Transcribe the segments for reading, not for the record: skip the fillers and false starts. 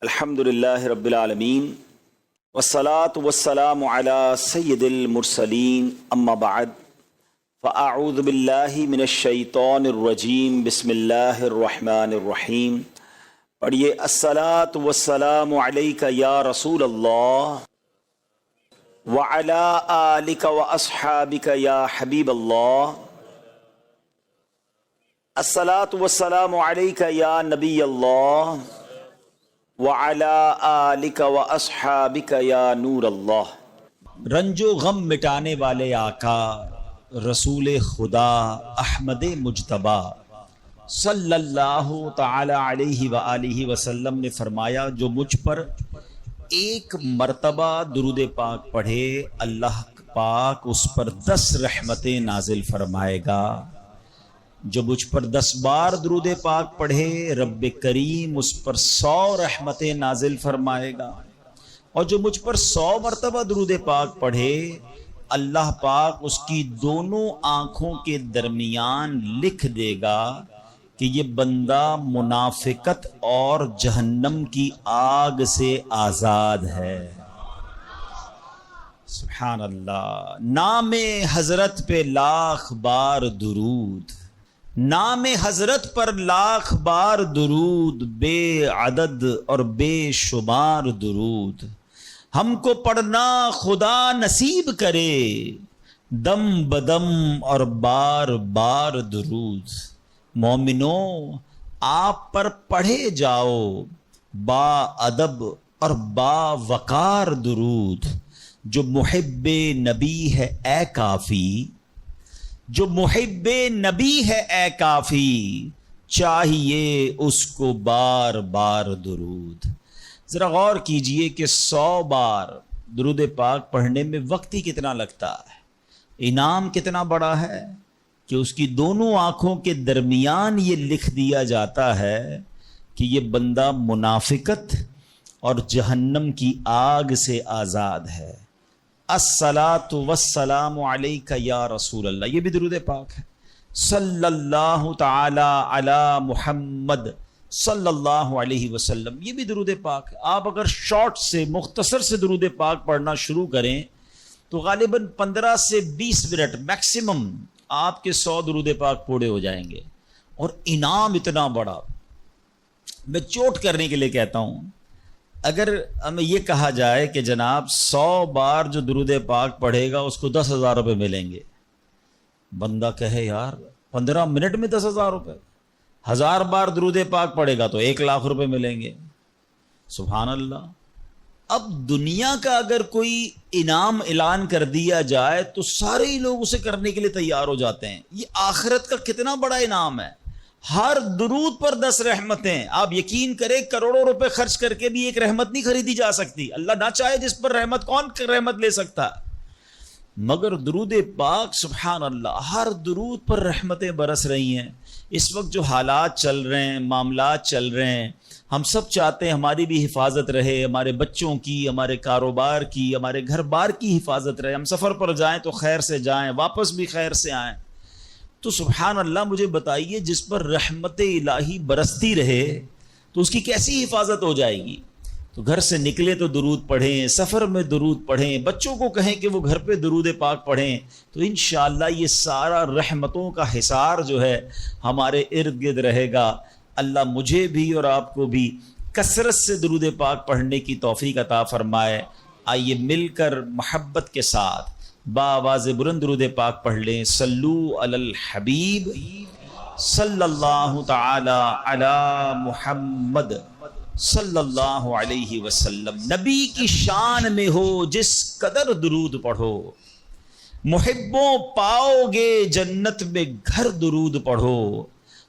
الحمدللہ رب العالمین والصلاة والسلام علی سید المرسلین اما بعد فاعوذ باللہ من الشیطان الرجیم بسم اللہ الرحمن الرحیم. پڑھیے الصلاة والسلام علیک یا رسول اللہ وعلی آلک واصحابک یا حبیب اللہ. الصلاة والسلام علیک یا نبی اللہ وعلی آلک واصحابک یا نور اللہ. رنج و غم مٹانے والے آقا رسول خدا احمد مجتبی صلی اللہ تعالی علیہ وآلہ وسلم نے فرمایا، جو مجھ پر ایک مرتبہ درود پاک پڑھے اللہ پاک اس پر 10 رحمتیں نازل فرمائے گا. جو مجھ پر 10 بار درود پاک پڑھے رب کریم اس پر 100 رحمتیں نازل فرمائے گا. اور جو مجھ پر 100 مرتبہ درود پاک پڑھے اللہ پاک اس کی دونوں آنکھوں کے درمیان لکھ دے گا کہ یہ بندہ منافقت اور جہنم کی آگ سے آزاد ہے. سبحان اللہ. نام حضرت پہ لاکھ بار درود، نام حضرت پر لاکھ بار درود، بے عدد اور بے شمار درود. ہم کو پڑھنا خدا نصیب کرے دم بدم اور بار بار درود. مومنوں آپ پر پڑھے جاؤ با ادب اور با وقار درود. جو محب نبی ہے اے کافی، جو محب نبی ہے اے کافی، چاہیے اس کو بار بار درود. ذرا غور کیجئے کہ 100 بار درود پاک پڑھنے میں وقت ہی کتنا لگتا ہے، انعام کتنا بڑا ہے کہ اس کی دونوں آنکھوں کے درمیان یہ لکھ دیا جاتا ہے کہ یہ بندہ منافقت اور جہنم کی آگ سے آزاد ہے. الصلاۃ والسلام علیک یا رسول اللہ، یہ بھی درود پاک ہے. صلی اللہ تعالی علی محمد صلی اللہ علیہ وسلم، یہ بھی درود پاک ہے. آپ اگر شارٹ سے مختصر سے درود پاک پڑھنا شروع کریں تو غالباً 15 سے 20 منٹ میکسیمم آپ کے 100 درود پاک پورے ہو جائیں گے. اور انعام اتنا بڑا، میں چوٹ کرنے کے لیے کہتا ہوں، اگر ہمیں یہ کہا جائے کہ جناب 100 بار جو درود پاک پڑھے گا اس کو 10,000 روپے ملیں گے، بندہ کہے یار 15 منٹ میں 10,000 روپے، 1000 بار درود پاک پڑھے گا تو 1,00,000 روپے ملیں گے. سبحان اللہ. اب دنیا کا اگر کوئی انعام اعلان کر دیا جائے تو سارے ہی لوگ اسے کرنے کے لیے تیار ہو جاتے ہیں. یہ آخرت کا کتنا بڑا انعام ہے. ہر درود پر 10 رحمتیں. آپ یقین کریں کروڑوں روپے خرچ کر کے بھی ایک رحمت نہیں خریدی جا سکتی. اللہ نہ چاہے جس پر رحمت، کون رحمت لے سکتا ہے؟ مگر درود پاک سبحان اللہ ہر درود پر رحمتیں برس رہی ہیں. اس وقت جو حالات چل رہے ہیں، معاملات چل رہے ہیں، ہم سب چاہتے ہیں ہماری بھی حفاظت رہے، ہمارے بچوں کی، ہمارے کاروبار کی، ہمارے گھر بار کی حفاظت رہے. ہم سفر پر جائیں تو خیر سے جائیں، واپس بھی خیر سے آئیں. تو سبحان اللہ مجھے بتائیے جس پر رحمت الہی برستی رہے تو اس کی کیسی حفاظت ہو جائے گی. تو گھر سے نکلے تو درود پڑھیں، سفر میں درود پڑھیں، بچوں کو کہیں کہ وہ گھر پہ درود پاک پڑھیں، تو انشاءاللہ یہ سارا رحمتوں کا حصار جو ہے ہمارے ارد گرد رہے گا. اللہ مجھے بھی اور آپ کو بھی کثرت سے درود پاک پڑھنے کی توفیق عطا فرمائے. آئیے مل کر محبت کے ساتھ بآواز بلند درود پاک پڑھ لیں. صلو علی الحبیب صلی اللہ تعالی علی محمد صلی اللہ علیہ وسلم. نبی کی شان میں ہو جس قدر درود پڑھو، محبوں پاؤ گے جنت میں گھر درود پڑھو.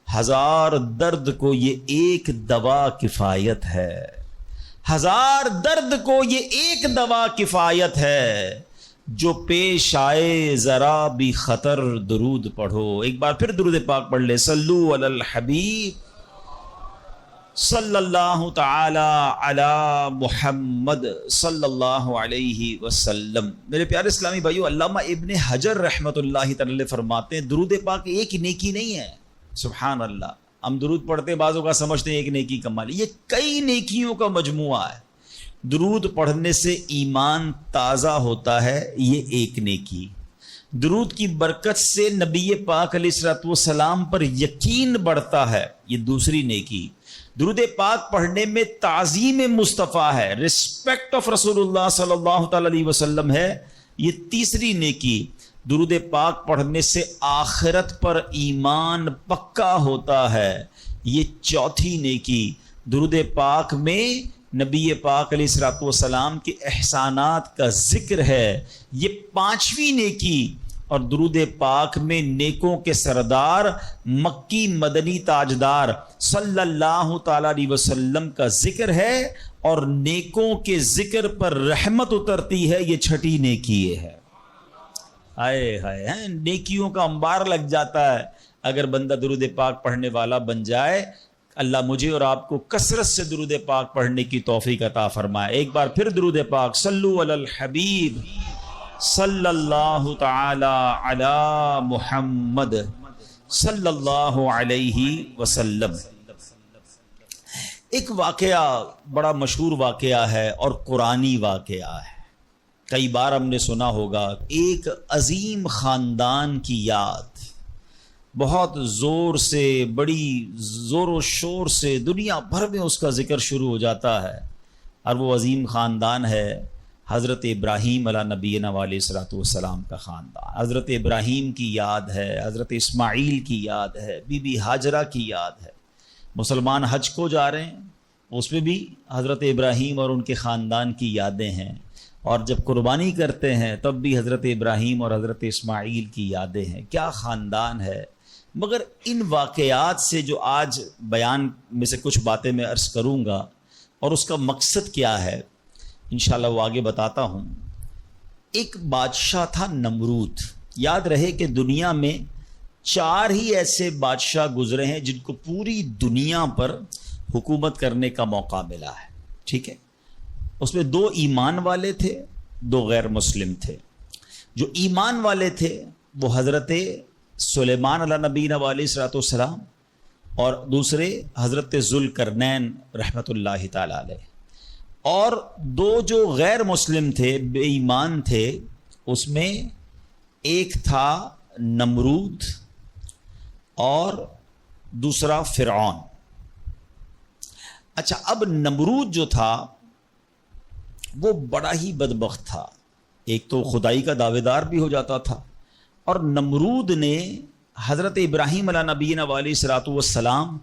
1000 درد کو یہ ایک دوا کفایت ہے، 1000 درد کو یہ ایک دوا کفایت ہے. جو پیش آئے ذرا بھی خطر درود پڑھو. ایک بار پھر درود پاک پڑھ لے. صلو علی الحبیب صلی اللہ تعالی علی محمد صلی اللہ علیہ وسلم. میرے پیارے اسلامی بھائیو، علامہ ابن حجر رحمۃ اللہ تعالی فرماتے ہیں درود پاک ایک نیکی نہیں ہے. سبحان اللہ. ہم درود پڑھتے بعضوں کا سمجھتے ہیں ایک نیکی کمال، یہ کئی نیکیوں کا مجموعہ ہے۔ درود پڑھنے سے ایمان تازہ ہوتا ہے، یہ ایک نیکی۔ درود کی برکت سے نبی پاک علیہ الصلوۃ والسلام پر یقین بڑھتا ہے، یہ دوسری نیکی۔ درود پاک پڑھنے میں تعظیم مصطفیٰ ہے، رسپیکٹ آف رسول اللہ صلی اللہ تعالی علیہ وسلم ہے، یہ تیسری نیکی۔ درود پاک پڑھنے سے آخرت پر ایمان پکا ہوتا ہے، یہ چوتھی نیکی۔ درود پاک میں نبی پاک علیہ الصلوۃ والسلام کے احسانات کا ذکر ہے، یہ پانچویں نیکی۔ اور درود پاک میں نیکوں کے سردار مکی مدنی تاجدار صلی اللہ تعالی علیہ وسلم کا ذکر ہے، اور نیکوں کے ذکر پر رحمت اترتی ہے، یہ چھٹی نیکی ہے۔ آئے ہائے، نیکیوں کا انبار لگ جاتا ہے اگر بندہ درود پاک پڑھنے والا بن جائے۔ اللہ مجھے اور آپ کو کثرت سے درود پاک پڑھنے کی توفیق عطا فرمائے۔ ایک بار پھر درود پاک، صلو علی الحبیب صلی اللہ تعالی علی محمد صلی اللہ علیہ وسلم۔ ایک واقعہ بڑا مشہور واقعہ ہے اور قرآنی واقعہ ہے، کئی بار ہم نے سنا ہوگا۔ ایک عظیم خاندان کی یاد بہت زور سے، بڑی زور و شور سے دنیا بھر میں اس کا ذکر شروع ہو جاتا ہے، اور وہ عظیم خاندان ہے حضرت ابراہیم علیہ نبینا علیہ الصلوۃ والسلام کا خاندان۔ حضرت ابراہیم کی یاد ہے، حضرت اسماعیل کی یاد ہے، بی بی ہاجرہ کی یاد ہے۔ مسلمان حج کو جا رہے ہیں، اس میں بھی حضرت ابراہیم اور ان کے خاندان کی یادیں ہیں، اور جب قربانی کرتے ہیں تب بھی حضرت ابراہیم اور حضرت اسماعیل کی یادیں ہیں۔ کیا خاندان ہے! مگر ان واقعات سے جو آج بیان میں سے کچھ باتیں میں عرض کروں گا، اور اس کا مقصد کیا ہے انشاءاللہ وہ آگے بتاتا ہوں۔ ایک بادشاہ تھا نمرود۔ یاد رہے کہ دنیا میں 4 ہی ایسے بادشاہ گزرے ہیں جن کو پوری دنیا پر حکومت کرنے کا موقع ملا ہے، ٹھیک ہے؟ اس میں 2 ایمان والے تھے، 2 غیر مسلم تھے۔ جو ایمان والے تھے وہ حضرت سلیمان علیہ نبینا علیہ الصلوۃ والسلام، اور دوسرے حضرت ذوالقرنین رحمۃ اللہ تعالی علیہ۔ اور 2 جو غیر مسلم تھے، بے ایمان تھے، اس میں ایک تھا نمرود اور دوسرا فرعون۔ اچھا، اب نمرود جو تھا وہ بڑا ہی بدبخت تھا۔ ایک تو خدائی کا دعوے دار بھی ہو جاتا تھا، اور نمرود نے حضرت ابراہیم علیہ نبینا علیہ الصلوۃ والسلام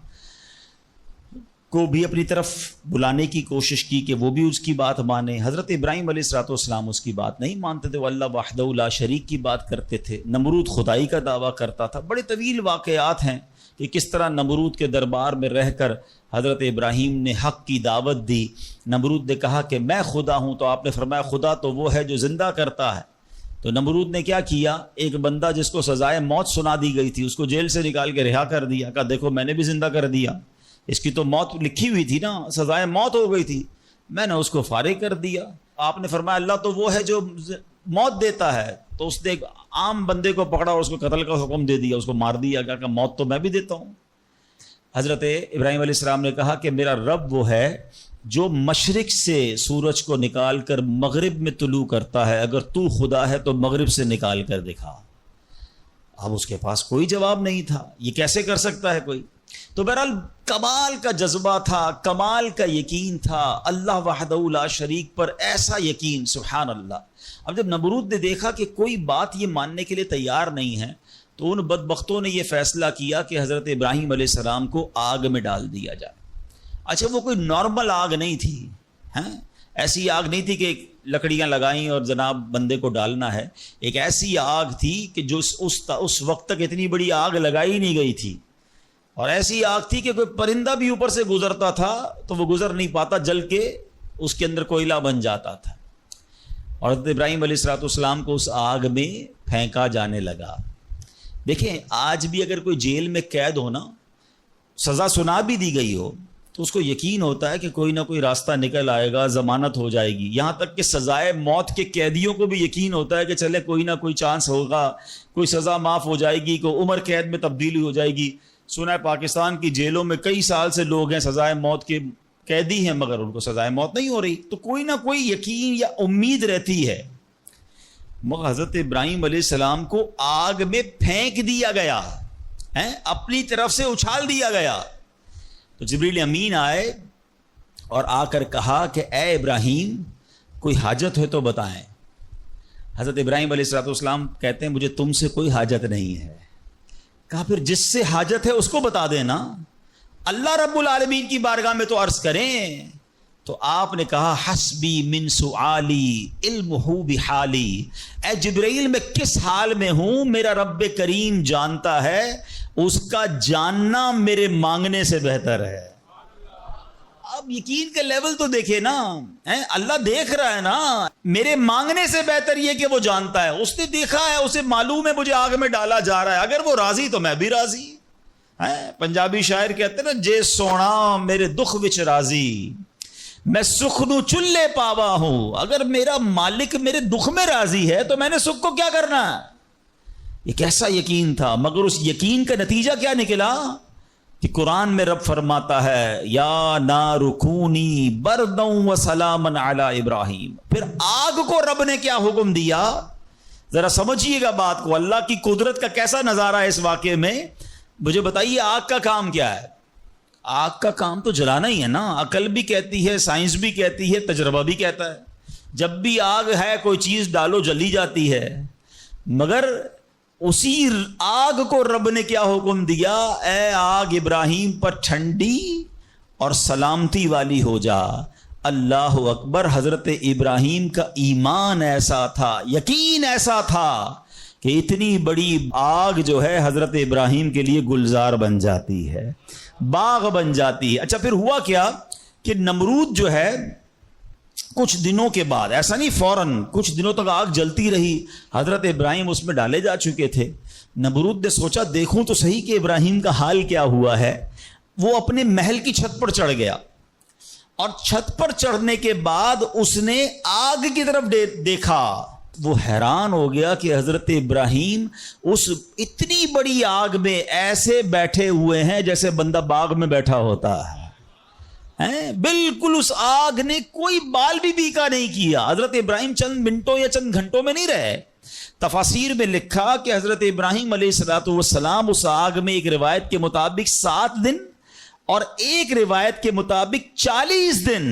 کو بھی اپنی طرف بلانے کی کوشش کی کہ وہ بھی اس کی بات مانے۔ حضرت ابراہیم علیہ الصلوۃ والسلام اس کی بات نہیں مانتے تھے، وہ اللہ وحدہ لا شریک کی بات کرتے تھے۔ نمرود خدائی کا دعویٰ کرتا تھا۔ بڑے طویل واقعات ہیں کہ کس طرح نمرود کے دربار میں رہ کر حضرت ابراہیم نے حق کی دعوت دی۔ نمرود نے کہا کہ میں خدا ہوں، تو آپ نے فرمایا خدا تو وہ ہے جو زندہ کرتا ہے۔ تو نمرود نے کیا کیا، ایک بندہ جس کو سزائے موت سنا دی گئی تھی اس کو جیل سے نکال کے رہا کر دیا، کہا دیکھو میں نے بھی زندہ کر دیا، اس کی تو موت لکھی ہوئی تھی نا، سزائے موت ہو گئی تھی، میں نے اس کو فارغ کر دیا۔ آپ نے فرمایا اللہ تو وہ ہے جو موت دیتا ہے، تو اس نے ایک عام بندے کو پکڑا اور اس کو قتل کا حکم دے دیا، اس کو مار دیا، کہا کہ موت تو میں بھی دیتا ہوں۔ حضرت ابراہیم علیہ السلام نے کہا کہ میرا رب وہ ہے جو مشرق سے سورج کو نکال کر مغرب میں طلوع کرتا ہے، اگر تو خدا ہے تو مغرب سے نکال کر دکھا۔ اب اس کے پاس کوئی جواب نہیں تھا، یہ کیسے کر سکتا ہے کوئی؟ تو بہرحال کمال کا جذبہ تھا، کمال کا یقین تھا اللہ وحدہ لا شریک پر، ایسا یقین، سبحان اللہ۔ اب جب نمرود نے دیکھا کہ کوئی بات یہ ماننے کے لیے تیار نہیں ہے، تو ان بدبختوں نے یہ فیصلہ کیا کہ حضرت ابراہیم علیہ السلام کو آگ میں ڈال دیا جائے۔ اچھا، وہ کوئی نارمل آگ نہیں تھی، ایسی آگ نہیں تھی کہ لکڑیاں لگائیں اور جناب بندے کو ڈالنا ہے۔ ایک ایسی آگ تھی کہ جو اس وقت تک اتنی بڑی آگ لگائی نہیں گئی تھی، اور ایسی آگ تھی کہ کوئی پرندہ بھی اوپر سے گزرتا تھا تو وہ گزر نہیں پاتا، جل کے اس کے اندر کوئلہ بن جاتا تھا۔ اور حضرت ابراہیم علیہ الصلوۃ والسلام کو اس آگ میں پھینکا جانے لگا۔ دیکھیں، آج بھی اگر کوئی جیل میں قید ہو نا، سزا سنا بھی دی گئی ہو، تو اس کو یقین ہوتا ہے کہ کوئی نہ کوئی راستہ نکل آئے گا، ضمانت ہو جائے گی۔ یہاں تک کہ سزائے موت کے قیدیوں کو بھی یقین ہوتا ہے کہ چلے کوئی نہ کوئی چانس ہوگا، کوئی سزا معاف ہو جائے گی، کوئی عمر قید میں تبدیلی ہو جائے گی۔ سنا ہے پاکستان کی جیلوں میں کئی سال سے لوگ ہیں سزائے موت کے قیدی ہیں مگر ان کو سزائے موت نہیں ہو رہی، تو کوئی نہ کوئی یقین یا امید رہتی ہے۔ مگر حضرت ابراہیم علیہ السلام کو آگ میں پھینک دیا گیا، اپنی طرف سے اچھال دیا گیا۔ تو جبریل امین آئے اور آ کر کہا کہ اے ابراہیم کوئی حاجت ہے تو بتائیں۔ حضرت ابراہیم علیہ السلام کہتے ہیں مجھے تم سے کوئی حاجت نہیں ہے۔ کہا پھر جس سے حاجت ہے اس کو بتا دینا، اللہ رب العالمین کی بارگاہ میں تو عرض کریں۔ تو آپ نے کہا حسبی من سؤالی علمہ بحالی، اے جبرائیل میں کس حال میں ہوں میرا رب کریم جانتا ہے، اس کا جاننا میرے مانگنے سے بہتر ہے۔ اب یقین کا لیول تو دیکھے نا، اللہ دیکھ رہا ہے نا، میرے مانگنے سے بہتر یہ کہ وہ جانتا ہے، اس نے دیکھا ہے، اسے معلوم ہے مجھے آگ میں ڈالا جا رہا ہے، اگر وہ راضی تو میں بھی راضی۔ پنجابی شاعر کہتے ہیں نا، جے سونا میرے دکھ وچ راضی میں سکھ نو چلے پاوا ہوں، اگر میرا مالک میرے دکھ میں راضی ہے تو میں نے سکھ کو کیا کرنا ہے۔ یہ کیسا یقین تھا، مگر اس یقین کا نتیجہ کیا نکلا کہ قرآن میں رب فرماتا ہے یا نار کونی برداً وسلاما علی ابراہیم۔ پھر آگ کو رب نے کیا حکم دیا، ذرا سمجھیے گا بات کو، اللہ کی قدرت کا کیسا نظارہ ہے اس واقعے میں۔ مجھے بتائیے آگ کا کام کیا ہے؟ آگ کا کام تو جلانا ہی ہے نا، عقل بھی کہتی ہے، سائنس بھی کہتی ہے، تجربہ بھی کہتا ہے، جب بھی آگ ہے کوئی چیز ڈالو جلی جاتی ہے۔ مگر اسی آگ کو رب نے کیا حکم دیا، اے آگ ابراہیم پر ٹھنڈی اور سلامتی والی ہو جا۔ اللہ اکبر۔ حضرت ابراہیم کا ایمان ایسا تھا، یقین ایسا تھا کہ اتنی بڑی آگ جو ہے حضرت ابراہیم کے لیے گلزار بن جاتی ہے، باغ بن جاتی ہے۔ اچھا پھر ہوا کیا کہ نمرود جو ہے کچھ دنوں کے بعد، ایسا نہیں فوراً، کچھ دنوں تک آگ جلتی رہی، حضرت ابراہیم اس میں ڈالے جا چکے تھے۔ نمرود نے سوچا دیکھوں تو صحیح کہ ابراہیم کا حال کیا ہوا ہے۔ وہ اپنے محل کی چھت پر چڑھ گیا، اور چھت پر چڑھنے کے بعد اس نے آگ کی طرف دیکھا۔ وہ حیران ہو گیا کہ حضرت ابراہیم اس اتنی بڑی آگ میں ایسے بیٹھے ہوئے ہیں جیسے بندہ باغ میں بیٹھا ہوتا ہے، بالکل اس آگ نے کوئی بال بھی بیکا نہیں کیا۔ حضرت ابراہیم چند منٹوں یا چند گھنٹوں میں نہیں رہے۔ تفاسیر میں لکھا کہ حضرت ابراہیم علیہ السلام اس آگ میں ایک روایت کے مطابق 7 دن اور ایک روایت کے مطابق 40 دن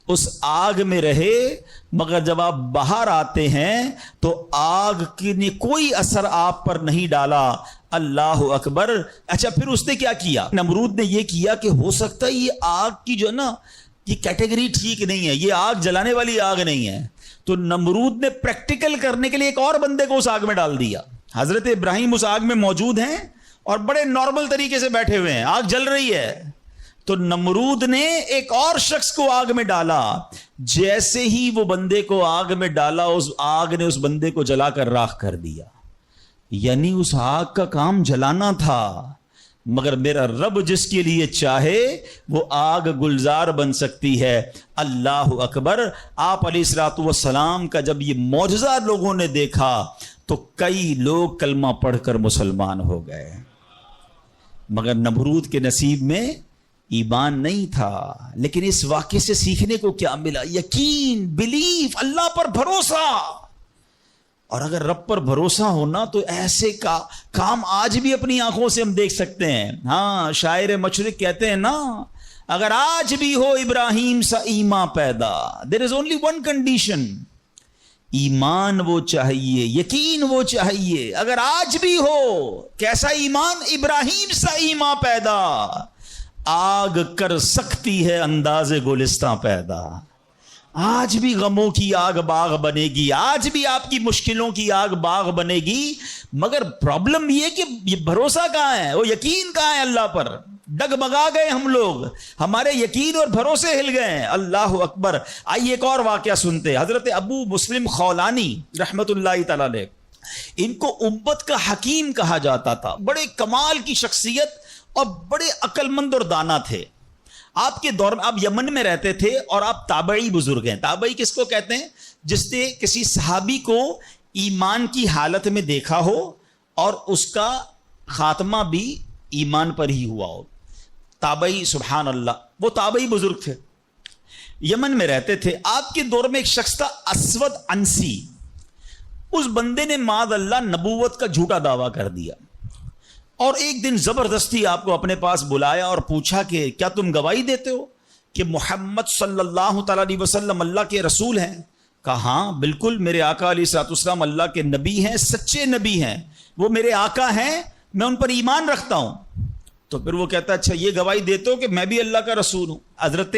اس آگ میں رہے، مگر جب آپ باہر آتے ہیں تو آگ کی نے کوئی اثر آپ پر نہیں ڈالا۔ اللہ اکبر۔ اچھا پھر اس نے کیا کیا، نمرود نے یہ کیا کہ ہو سکتا ہے یہ آگ کی جو ہے نا یہ کیٹیگری ٹھیک نہیں ہے، یہ آگ جلانے والی آگ نہیں ہے، تو نمرود نے پریکٹیکل کرنے کے لیے ایک اور بندے کو اس آگ میں ڈال دیا۔ حضرت ابراہیم اس آگ میں موجود ہیں اور بڑے نارمل طریقے سے بیٹھے ہوئے ہیں، آگ جل رہی ہے، تو نمرود نے ایک اور شخص کو آگ میں ڈالا۔ جیسے ہی وہ بندے کو آگ میں ڈالا، اس آگ نے اس بندے کو جلا کر راکھ کر دیا۔ یعنی اس آگ کا کام جلانا تھا، مگر میرا رب جس کے لیے چاہے وہ آگ گلزار بن سکتی ہے۔ اللہ اکبر۔ آپ علیہ السلام کا جب یہ معجزہ لوگوں نے دیکھا تو کئی لوگ کلمہ پڑھ کر مسلمان ہو گئے، مگر نمرود کے نصیب میں ایمان نہیں تھا۔ لیکن اس واقعے سے سیکھنے کو کیا ملا؟ یقین، بلیف، اللہ پر بھروسہ۔ اور اگر رب پر بھروسہ ہونا تو ایسے کا کام آج بھی اپنی آنکھوں سے ہم دیکھ سکتے ہیں۔ ہاں، شاعر مشرق کہتے ہیں نا، اگر آج بھی ہو ابراہیم سا ایمان پیدا، there is only one condition، ایمان وہ چاہیے، یقین وہ چاہیے۔ اگر آج بھی ہو کیسا ایمان؟ ابراہیم سا ایمان پیدا، آگ کر سکتی ہے انداز گلستاں پیدا۔ آج بھی غموں کی آگ باغ بنے گی، آج بھی آپ کی مشکلوں کی آگ باغ بنے گی، مگر پرابلم یہ کہ یہ بھروسہ کہاں ہے، وہ یقین کہاں ہے اللہ پر؟ ڈگمگا گئے ہم لوگ، ہمارے یقین اور بھروسے ہل گئے ہیں۔ اللہ اکبر۔ آئیے ایک اور واقعہ سنتے۔ حضرت ابو مسلم خولانی رحمت اللہ تعالی علیہ، ان کو امت کا حکیم کہا جاتا تھا، بڑے کمال کی شخصیت اور بڑے عقل مند اور دانا تھے۔ آپ کے دور میں، آپ یمن میں رہتے تھے اور آپ تابعی بزرگ ہیں۔ تابعی کس کو کہتے ہیں؟ جس نے کسی صحابی کو ایمان کی حالت میں دیکھا ہو اور اس کا خاتمہ بھی ایمان پر ہی ہوا ہو. تابعی، سبحان اللہ، وہ تابعی بزرگ تھے، یمن میں رہتے تھے. آپ کے دور میں ایک شخص تھا اسود انسی. اس بندے نے معاذ اللہ نبوت کا جھوٹا دعویٰ کر دیا اور ایک دن زبردستی آپ کو اپنے پاس بلایا اور پوچھا کہ کیا تم گواہی دیتے ہو کہ محمد صلی اللہ تعالی علیہ وسلم اللہ کے رسول ہیں؟ کہا ہاں بالکل، میرے آقا علیہ الصلوۃ والسلام اللہ کے نبی ہیں، سچے نبی ہیں، وہ میرے آقا ہیں، میں ان پر ایمان رکھتا ہوں. تو پھر وہ کہتا ہے اچھا یہ گواہی دیتے ہو کہ میں بھی اللہ کا رسول ہوں؟ حضرت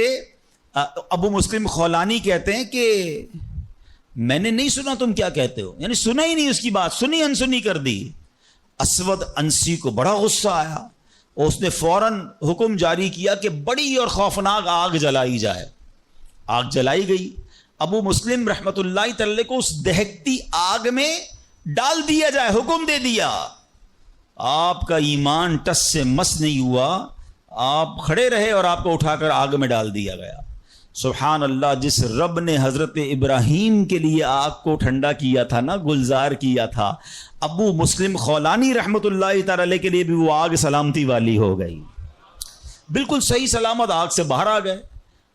ابو مسلم خولانی کہتے ہیں کہ میں نے نہیں سنا تم کیا کہتے ہو، یعنی سنا ہی نہیں اس کی بات، سنی انسنی کر دی. اسود انسی کو بڑا غصہ آیا اور اس نے فوراً حکم جاری کیا کہ بڑی اور خوفناک آگ جلائی جائے. آگ جلائی گئی. ابو مسلم رحمت اللہ تعالی کو اس دہکتی آگ میں ڈال دیا جائے، حکم دے دیا. آپ کا ایمان ٹس سے مس نہیں ہوا، آپ کھڑے رہے اور آپ کو اٹھا کر آگ میں ڈال دیا گیا. سبحان اللہ، جس رب نے حضرت ابراہیم کے لیے آگ کو ٹھنڈا کیا تھا نا، گلزار کیا تھا، ابو مسلم خولانی رحمت اللہ تعالی علیہ کے لیے بھی وہ آگ سلامتی والی ہو گئی. بالکل صحیح سلامت آگ سے باہر آ گئے.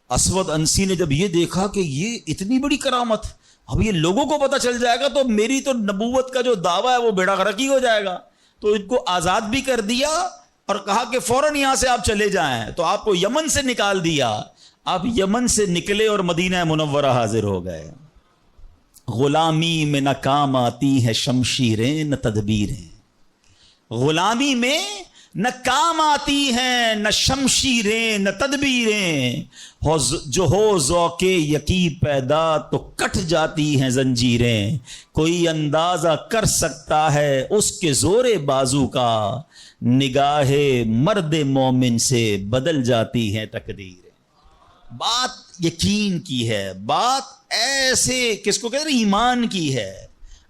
اسود انسی نے جب یہ دیکھا کہ یہ اتنی بڑی کرامت، اب یہ لوگوں کو پتہ چل جائے گا تو میری تو نبوت کا جو دعویٰ ہے وہ بیڑا غرق ہی ہو جائے گا، تو ان کو آزاد بھی کر دیا اور کہا کہ فوراً یہاں سے آپ چلے جائیں. تو آپ کو یمن سے نکال دیا. آپ یمن سے نکلے اور مدینہ منورہ حاضر ہو گئے. غلامی میں نہ کام آتی ہے شمشیریں نہ تدبیریں، غلامی میں نہ کام آتی ہیں نہ شمشیریں نہ تدبیریں، جو ہو ذوق یقین پیدا تو کٹ جاتی ہیں زنجیریں، کوئی اندازہ کر سکتا ہے اس کے زور بازو کا، نگاہ مرد مومن سے بدل جاتی ہے تقدیر. بات یقین کی ہے، بات ایسے کس کو کہتے ہیں، ایمان کی ہے.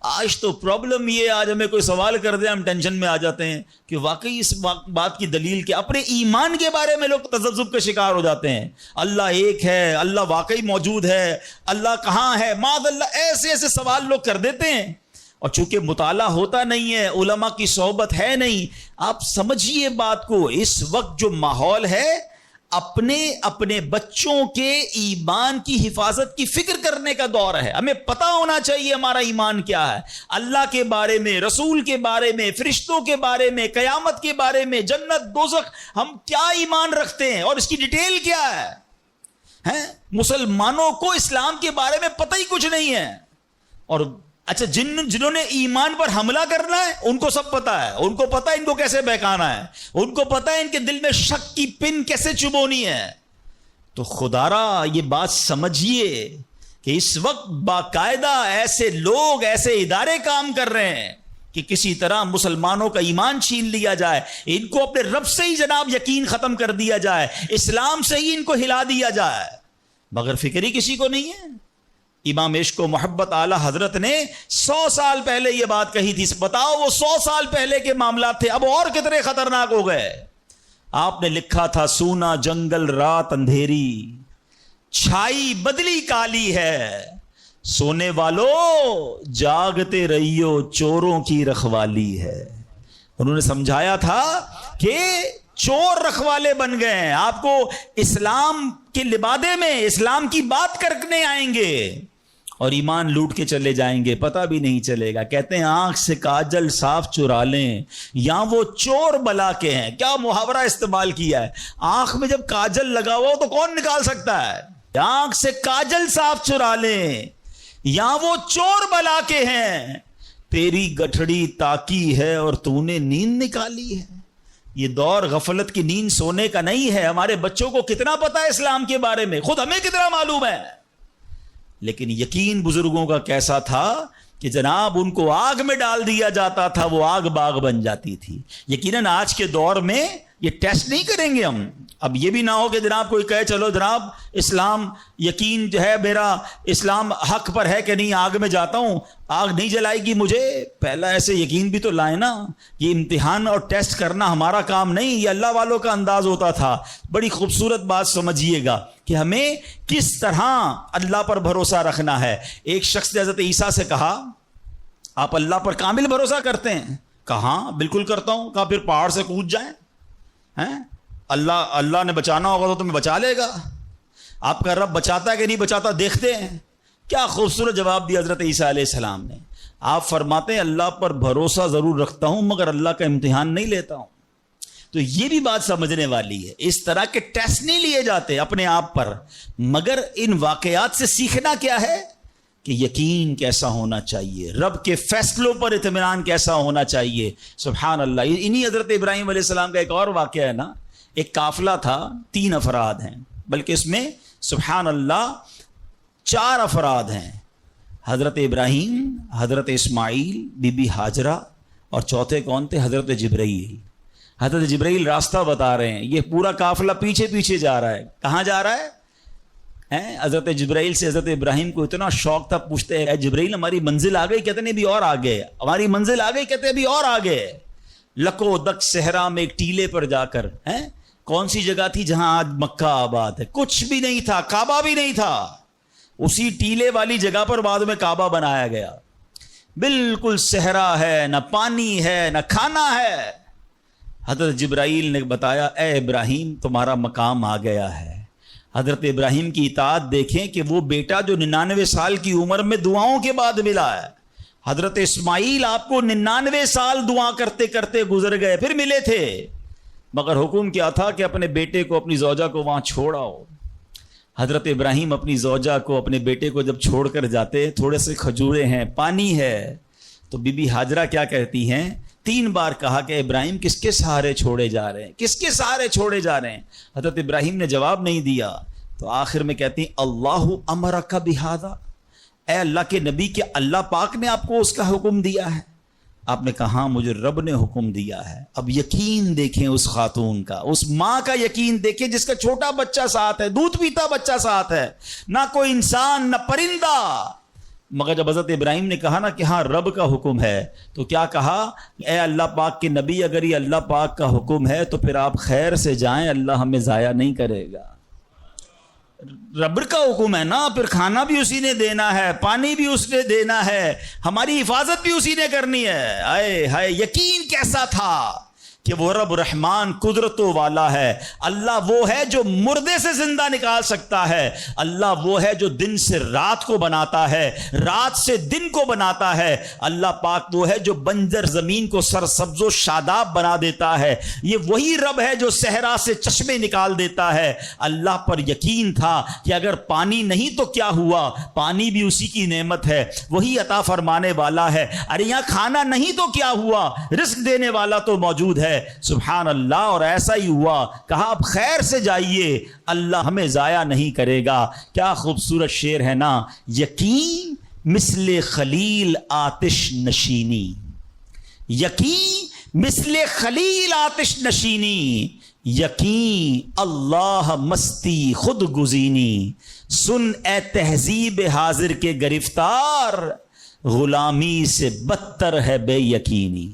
آج تو پرابلم یہ، آج ہمیں کوئی سوال کر دے ہم ٹینشن میں آ جاتے ہیں کہ واقعی اس بات کی دلیل کیا. اپنے ایمان کے بارے میں لوگ تذبذب کا شکار ہو جاتے ہیں. اللہ ایک ہے، اللہ واقعی موجود ہے، اللہ کہاں ہے، معاذ اللہ، ایسے ایسے سوال لوگ کر دیتے ہیں. اور چونکہ مطالعہ ہوتا نہیں ہے، علماء کی صحبت ہے نہیں. آپ سمجھیے بات کو، اس وقت جو ماحول ہے اپنے بچوں کے ایمان کی حفاظت کی فکر کرنے کا دور ہے. ہمیں پتہ ہونا چاہیے ہمارا ایمان کیا ہے، اللہ کے بارے میں، رسول کے بارے میں، فرشتوں کے بارے میں، قیامت کے بارے میں، جنت دوزخ، ہم کیا ایمان رکھتے ہیں اور اس کی ڈیٹیل کیا ہے. مسلمانوں کو اسلام کے بارے میں پتہ ہی کچھ نہیں ہے. اور اچھا جنہوں نے ایمان پر حملہ کرنا ہے ان کو سب پتا ہے، ان کو پتا ہے ان کو کیسے بہکانا ہے، ان کو پتا ہے ان کے دل میں شک کی پن کیسے چبونی ہے. تو خدارا یہ بات سمجھیے کہ اس وقت باقاعدہ ایسے لوگ، ایسے ادارے کام کر رہے ہیں کہ کسی طرح مسلمانوں کا ایمان چھین لیا جائے، ان کو اپنے رب سے ہی جناب یقین ختم کر دیا جائے، اسلام سے ہی ان کو ہلا دیا جائے، مگر فکر ہی کسی کو نہیں ہے. امام عشق و محبت اعلی حضرت نے 100 سال پہلے یہ بات کہی تھی. بتاؤ وہ 100 سال پہلے کے معاملات تھے، اب اور کتنے خطرناک ہو گئے. آپ نے لکھا تھا سونا جنگل رات اندھیری، چھائی بدلی کالی ہے، سونے والو جاگتے رہیو چوروں کی رکھوالی ہے. انہوں نے سمجھایا تھا کہ چور رکھوالے بن گئے ہیں، آپ کو اسلام کے لبادے میں اسلام کی بات کرنے آئیں گے اور ایمان لوٹ کے چلے جائیں گے، پتہ بھی نہیں چلے گا. کہتے ہیں آنکھ سے کاجل صاف چرا لیں یا وہ چور بلا کے ہیں. کیا محاورہ استعمال کیا ہے، آنکھ میں جب کاجل لگا ہوا تو کون نکال سکتا ہے. آنکھ سے کاجل صاف چرا لیں یا وہ چور بلا کے ہیں، تیری گٹھڑی تاکی ہے اور تو نے نیند نکالی ہے. یہ دور غفلت کی نیند سونے کا نہیں ہے. ہمارے بچوں کو کتنا پتا ہے اسلام کے بارے میں، خود ہمیں کتنا معلوم ہے. لیکن یقین بزرگوں کا کیسا تھا کہ جناب ان کو آگ میں ڈال دیا جاتا تھا، وہ آگ باغ بن جاتی تھی. یقیناً آج کے دور میں یہ ٹیسٹ نہیں کریں گے ہم. اب یہ بھی نہ ہو کہ جناب کوئی کہے چلو جناب اسلام یقین جو ہے میرا اسلام حق پر ہے کہ نہیں، آگ میں جاتا ہوں، آگ نہیں جلائے گی مجھے. پہلا ایسے یقین بھی تو لائیں نا. یہ امتحان اور ٹیسٹ کرنا ہمارا کام نہیں، یہ اللہ والوں کا انداز ہوتا تھا. بڑی خوبصورت بات سمجھیے گا کہ ہمیں کس طرح اللہ پر بھروسہ رکھنا ہے. ایک شخص نے حضرت عیسیٰ سے کہا آپ اللہ پر کامل بھروسہ کرتے ہیں؟ کہا بالکل کرتا ہوں. کہا پھر پہاڑ سے کود جائیں. ہیں؟ اللہ نے بچانا ہوگا تو تمہیں بچا لے گا. آپ کا رب بچاتا ہے کہ نہیں بچاتا دیکھتے ہیں. کیا خوبصورت جواب دیا حضرت عیسیٰ علیہ السلام نے. آپ فرماتے ہیں اللہ پر بھروسہ ضرور رکھتا ہوں مگر اللہ کا امتحان نہیں لیتا ہوں. تو یہ بھی بات سمجھنے والی ہے. اس طرح کے ٹیسٹ نہیں لیے جاتے اپنے آپ پر, مگر ان واقعات سے سیکھنا کیا ہے کہ یقین کیسا ہونا چاہیے, رب کے فیصلوں پر اطمینان کیسا ہونا چاہیے. سبحان اللہ. انہی حضرت ابراہیم علیہ السلام کا ایک اور واقعہ ہے نا. ایک قافلہ تھا, 3 افراد ہیں, بلکہ اس میں سبحان اللہ 4 افراد ہیں. حضرت ابراہیم, حضرت اسماعیل, بی بی ہاجرہ, اور چوتھے کون تھے؟ حضرت جبرائیل. حضرت جبرائیل راستہ بتا رہے ہیں. یہ پورا قافلہ پیچھے پیچھے جا رہا ہے. کہاں جا رہا ہے؟ حضرت جبرائیل سے حضرت ابراہیم کو اتنا شوق تھا, پوچھتے ہیں جبرائیل ہماری منزل آ گئی؟ کہتے ہیں ابھی اور آگے. ہماری منزل آ گئی؟ کہتے ہیں ابھی اور آگے. لکو دک صحرا میں ایک ٹیلے پر جا کر, کون سی جگہ تھی جہاں آج مکہ آباد ہے؟ کچھ بھی نہیں تھا, کعبہ بھی نہیں تھا. اسی ٹیلے والی جگہ پر بعد میں کعبہ بنایا گیا. بالکل صحرا ہے, نہ پانی ہے نہ کھانا ہے. حضرت جبرائیل نے بتایا اے ابراہیم تمہارا مقام آ گیا ہے. حضرت ابراہیم کی اطاعت دیکھیں کہ وہ بیٹا جو 99 سال کی عمر میں دعاؤں کے بعد ملا ہے. حضرت اسماعیل آپ کو 99 سال دعا کرتے کرتے گزر گئے, پھر ملے تھے, مگر حکم کیا تھا کہ اپنے بیٹے کو, اپنی زوجہ کو وہاں چھوڑ آؤ. حضرت ابراہیم اپنی زوجہ کو, اپنے بیٹے کو جب چھوڑ کر جاتے, تھوڑے سے کھجورے ہیں, پانی ہے, تو بی بی ہاجرہ کیا کہتی ہیں؟ 3 بار کہا کہ ابراہیم کس کے سہارے چھوڑے جا رہے ہیں, کس کے سہارے چھوڑے جا رہے ہیں؟ حضرت ابراہیم نے جواب نہیں دیا. تو آخر میں کہتی ہیں اللہ امرک بہذا, اے اللہ کے نبی, کہ اللہ پاک نے آپ کو اس کا حکم دیا ہے؟ آپ نے کہا ہاں مجھے رب نے حکم دیا ہے. اب یقین دیکھیں اس خاتون کا, اس ماں کا یقین دیکھیں جس کا چھوٹا بچہ ساتھ ہے, دودھ پیتا بچہ ساتھ ہے, نہ کوئی انسان نہ پرندہ. مگر جب حضرت ابراہیم نے کہا نا کہ ہاں رب کا حکم ہے, تو کیا کہا؟ اے اللہ پاک کے نبی, اگر یہ اللہ پاک کا حکم ہے تو پھر آپ خیر سے جائیں, اللہ ہمیں ضائع نہیں کرے گا. رب کا حکم ہے نا, پھر کھانا بھی اسی نے دینا ہے, پانی بھی اس نے دینا ہے, ہماری حفاظت بھی اسی نے کرنی ہے. آئے ہائے یقین کیسا تھا کہ وہ رب رحمان قدرتوں والا ہے. اللہ وہ ہے جو مردے سے زندہ نکال سکتا ہے. اللہ وہ ہے جو دن سے رات کو بناتا ہے, رات سے دن کو بناتا ہے. اللہ پاک وہ ہے جو بنجر زمین کو سرسبز و شاداب بنا دیتا ہے. یہ وہی رب ہے جو صحرا سے چشمے نکال دیتا ہے. اللہ پر یقین تھا کہ اگر پانی نہیں تو کیا ہوا, پانی بھی اسی کی نعمت ہے, وہی عطا فرمانے والا ہے. ارے یہاں کھانا نہیں تو کیا ہوا, رزق دینے والا تو موجود ہے. سبحان اللہ. اور ایسا ہی ہوا, کہا آپ خیر سے جائیے, اللہ ہمیں ضائع نہیں کرے گا. کیا خوبصورت شعر ہے نا. یقین مثل خلیل آتش نشینی, یقین مثل خلیل آتش نشینی, یقین اللہ مستی خود گزینی, سن اے تہذیب حاضر کے گرفتار, غلامی سے بدتر ہے بے یقینی.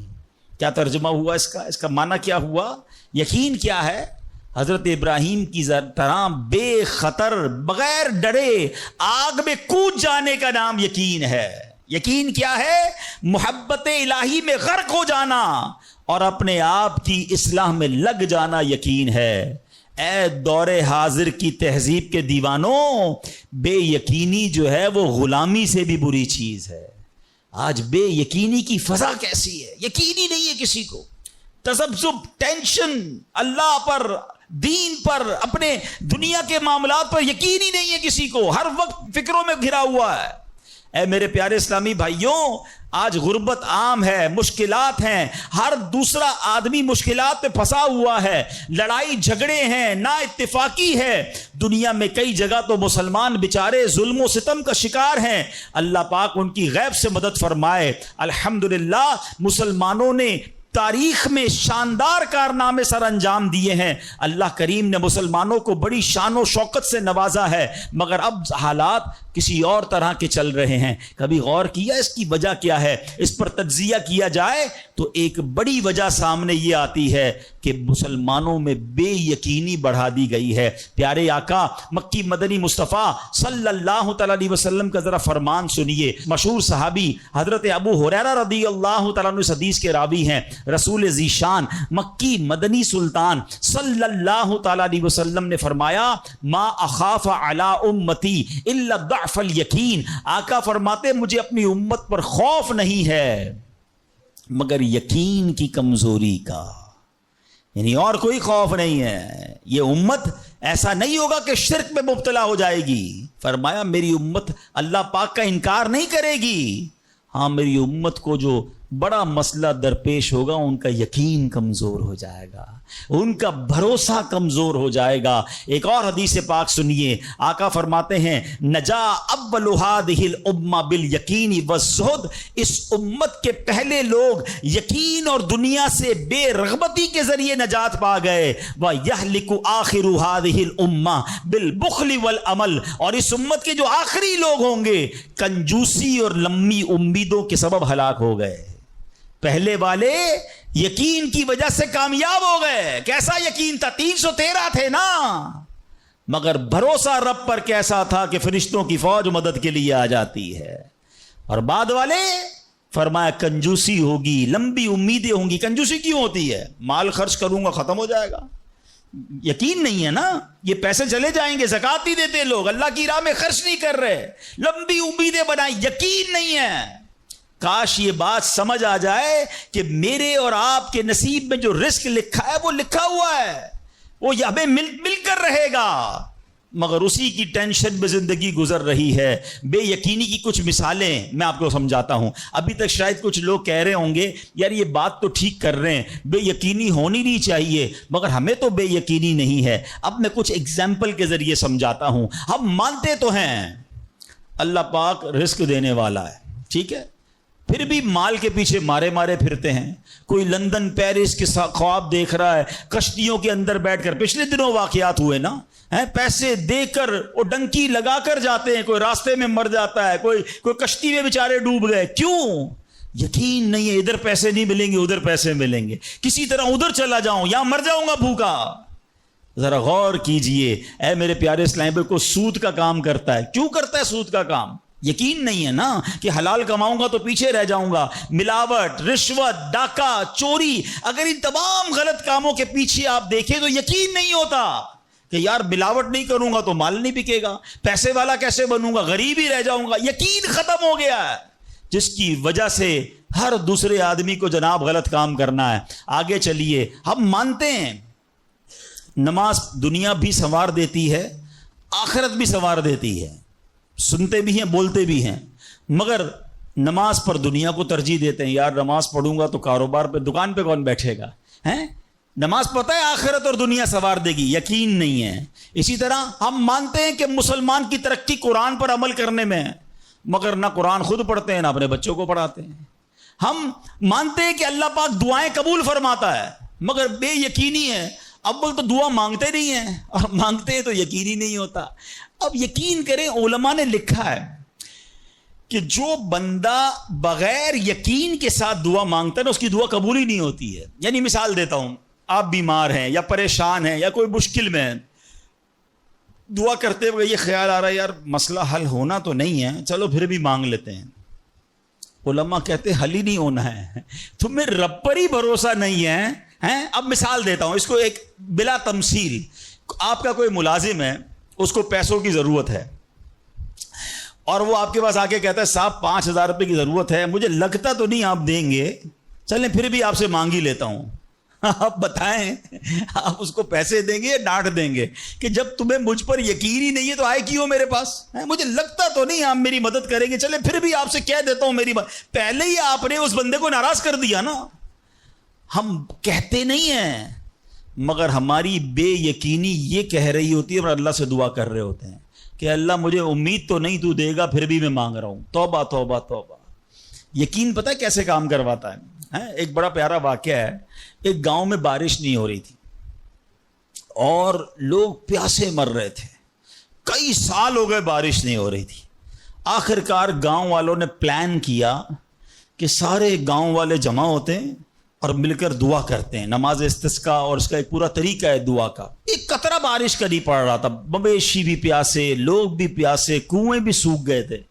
کیا ترجمہ ہوا اس کا؟ اس کا معنی کیا ہوا؟ یقین کیا ہے؟ حضرت ابراہیم کی طرح بے خطر بغیر ڈرے آگ میں کود جانے کا نام یقین ہے. یقین کیا ہے؟ محبت الہی میں غرق ہو جانا اور اپنے آپ کی اصلاح میں لگ جانا یقین ہے. اے دور حاضر کی تہذیب کے دیوانوں, بے یقینی جو ہے وہ غلامی سے بھی بری چیز ہے. آج بے یقینی کی فضا کیسی ہے, یقین ہی نہیں ہے کسی کو. تذبذب, ٹینشن, اللہ پر, دین پر, اپنے دنیا کے معاملات پر یقین ہی نہیں ہے کسی کو, ہر وقت فکروں میں گھرا ہوا ہے. اے میرے پیارے اسلامی بھائیوں, آج غربت عام ہے, مشکلات ہیں, ہر دوسرا آدمی مشکلات پہ پھنسا ہوا ہے, لڑائی جھگڑے ہیں, نا اتفاقی ہے. دنیا میں کئی جگہ تو مسلمان بیچارے ظلم و ستم کا شکار ہیں. اللہ پاک ان کی غیب سے مدد فرمائے. الحمدللہ مسلمانوں نے تاریخ میں شاندار کارنامے سر انجام دیے ہیں. اللہ کریم نے مسلمانوں کو بڑی شان و شوکت سے نوازا ہے, مگر اب حالات کسی اور طرح کے چل رہے ہیں. کبھی غور کیا اس کی وجہ کیا ہے؟ اس پر تجزیہ کیا جائے تو ایک بڑی وجہ سامنے یہ آتی ہے کہ مسلمانوں میں بے یقینی بڑھا دی گئی ہے. پیارے آقا مکی مدنی مصطفیٰ صلی اللہ تعالی علیہ وسلم کا ذرا فرمان سنیے. مشہور صحابی حضرت ابو ہریرہ رضی اللہ تعالیٰ عنہ اس حدیث کے راوی ہیں. رسول ذیشان مکی مدنی سلطان صلی اللہ تعالیٰ علیہ وسلم نے فرمایا ما اخاف علی امتی الا ضعف الیقین. آقا فرماتے مجھے اپنی امت پر خوف نہیں ہے مگر یقین کی کمزوری کا، یعنی اور کوئی خوف نہیں ہے. یہ امت ایسا نہیں ہوگا کہ شرک میں مبتلا ہو جائے گی. فرمایا میری امت اللہ پاک کا انکار نہیں کرے گی، ہاں میری امت کو جو بڑا مسئلہ درپیش ہوگا ان کا یقین کمزور ہو جائے گا، ان کا بھروسہ کمزور ہو جائے گا. ایک اور حدیث پاک سنیے، آقا فرماتے ہیں نجا اول هذه الامه بالیقین والزہد. اس امت کے پہلے لوگ یقین اور دنیا سے بے رغبتی کے ذریعے نجات پا گئے. وَيَهْلِكُ آخِرُ هَذِهِ الْأُمَّةِ بِالْبُخْلِ وَالْعَمَلِ. اور اس امت کے جو آخری لوگ ہوں گے کنجوسی اور لمبی امیدوں کے سبب ہلاک ہو گئے. پہلے والے یقین کی وجہ سے کامیاب ہو گئے. کیسا یقین تھا؟ 313 تھے نا، مگر بھروسہ رب پر کیسا تھا کہ فرشتوں کی فوج مدد کے لیے آ جاتی ہے. اور بعد والے فرمایا کنجوسی ہوگی، لمبی امیدیں ہوں گی. کنجوسی کیوں ہوتی ہے؟ مال خرچ کروں گا ختم ہو جائے گا، یقین نہیں ہے نا، یہ پیسے چلے جائیں گے. زکات نہیں دیتے لوگ، اللہ کی راہ میں خرچ نہیں کر رہے، لمبی امیدیں بنائیں، یقین نہیں ہے. کاش یہ بات سمجھ آ جائے کہ میرے اور آپ کے نصیب میں جو رزق لکھا ہے وہ لکھا ہوا ہے، وہ ہمیں مل کر رہے گا، مگر اسی کی ٹینشن میں زندگی گزر رہی ہے. بے یقینی کی کچھ مثالیں میں آپ کو سمجھاتا ہوں. ابھی تک شاید کچھ لوگ کہہ رہے ہوں گے یار یہ بات تو ٹھیک کر رہے ہیں، بے یقینی ہونی نہیں چاہیے، مگر ہمیں تو بے یقینی نہیں ہے. اب میں کچھ ایگزامپل کے ذریعے سمجھاتا ہوں. ہم مانتے تو ہیں اللہ پاک رزق دینے والا ہے، ٹھیک ہے، پھر بھی مال کے پیچھے مارے پھرتے ہیں. کوئی لندن پیرس کے خواب دیکھ رہا ہے، کشتیوں کے اندر بیٹھ کر، پچھلے دنوں واقعات ہوئے نا، پیسے دے کر وہ ڈنکی لگا کر جاتے ہیں، کوئی راستے میں مر جاتا ہے، کوئی کشتی میں بیچارے ڈوب گئے. کیوں؟ یقین نہیں ہے ادھر پیسے نہیں ملیں گے ادھر پیسے ملیں گے، کسی طرح ادھر چلا جاؤں یا مر جاؤں گا بھوکا. ذرا غور کیجئے اے میرے پیارے اسلام بھائی، کو سود کا کام کرتا ہے. کیوں کرتا ہے سود کا کام؟ یقین نہیں ہے نا کہ حلال کماؤں گا تو پیچھے رہ جاؤں گا. ملاوٹ، رشوت، ڈاکہ، چوری، اگر ان تمام غلط کاموں کے پیچھے آپ دیکھیں تو یقین نہیں ہوتا کہ یار ملاوٹ نہیں کروں گا تو مال نہیں بکے گا، پیسے والا کیسے بنوں گا، غریب ہی رہ جاؤں گا. یقین ختم ہو گیا ہے، جس کی وجہ سے ہر دوسرے آدمی کو جناب غلط کام کرنا ہے. آگے چلیے، ہم مانتے ہیں نماز دنیا بھی سنوار دیتی ہے، آخرت بھی سنوار دیتی ہے، سنتے بھی ہیں بولتے بھی ہیں، مگر نماز پر دنیا کو ترجیح دیتے ہیں. یار نماز پڑھوں گا تو کاروبار پہ، دکان پہ کون بیٹھے گا؟ نماز پتہ ہے آخرت اور دنیا سنوار دے گی، یقین نہیں ہے. اسی طرح ہم مانتے ہیں کہ مسلمان کی ترقی قرآن پر عمل کرنے میں ہے، مگر نہ قرآن خود پڑھتے ہیں نہ اپنے بچوں کو پڑھاتے ہیں. ہم مانتے ہیں کہ اللہ پاک دعائیں قبول فرماتا ہے، مگر بے یقینی ہے، اول تو دعا مانگتے نہیں ہیں اور مانگتے ہیں تو یقینی نہیں ہوتا. اب یقین کریں، علماء نے لکھا ہے کہ جو بندہ بغیر یقین کے ساتھ دعا مانگتا ہے نا، اس کی دعا قبول ہی نہیں ہوتی ہے. یعنی مثال دیتا ہوں، آپ بیمار ہیں یا پریشان ہیں یا کوئی مشکل میں ہیں، دعا کرتے ہوئے یہ خیال آ رہا ہے یار مسئلہ حل ہونا تو نہیں ہے، چلو پھر بھی مانگ لیتے ہیں. علماء کہتے ہیں حل ہی نہیں ہونا ہے، تمہیں رب پر ہی بھروسہ نہیں ہے. اب مثال دیتا ہوں اس کو ایک بلا تمثیل. آپ کا کوئی ملازم ہے، اس کو پیسوں کی ضرورت ہے اور وہ آپ کے پاس آ کے کہتا ہے صاحب 5,000 روپے کی ضرورت ہے، مجھے لگتا تو نہیں آپ دیں گے، چلیں پھر بھی آپ سے مانگ ہی لیتا ہوں. آپ بتائیں آپ اس کو پیسے دیں گے یا ڈانٹ دیں گے کہ جب تمہیں مجھ پر یقین ہی نہیں ہے تو آئے کیوں میرے پاس؟ مجھے لگتا تو نہیں آپ میری مدد کریں گے، چلیں پھر بھی آپ سے کہہ دیتا ہوں میری پہلے ہی آپ نے اس بندے کو ناراض کر دیا نا. ہم کہتے نہیں ہیں مگر ہماری بے یقینی یہ کہہ رہی ہوتی ہے اور اللہ سے دعا کر رہے ہوتے ہیں کہ اللہ مجھے امید تو نہیں تو دے گا، پھر بھی میں مانگ رہا ہوں. توبہ توبہ توبہ. یقین پتہ ہے کیسے کام کرواتا ہے؟ ایک بڑا پیارا واقعہ ہے. ایک گاؤں میں بارش نہیں ہو رہی تھی اور لوگ پیاسے مر رہے تھے، کئی سال ہو گئے بارش نہیں ہو رہی تھی. آخر کار گاؤں والوں نے پلان کیا کہ سارے گاؤں والے جمع ہوتے ہیں اور مل کر دعا کرتے ہیں، نماز استسقاء، اور اس کا ایک پورا طریقہ ہے دعا کا. ایک قطرہ بارش کا نہیں پڑ رہا تھا، مویشی بھی پیاسے، لوگ بھی پیاسے، کنویں بھی سوکھ گئے تھے.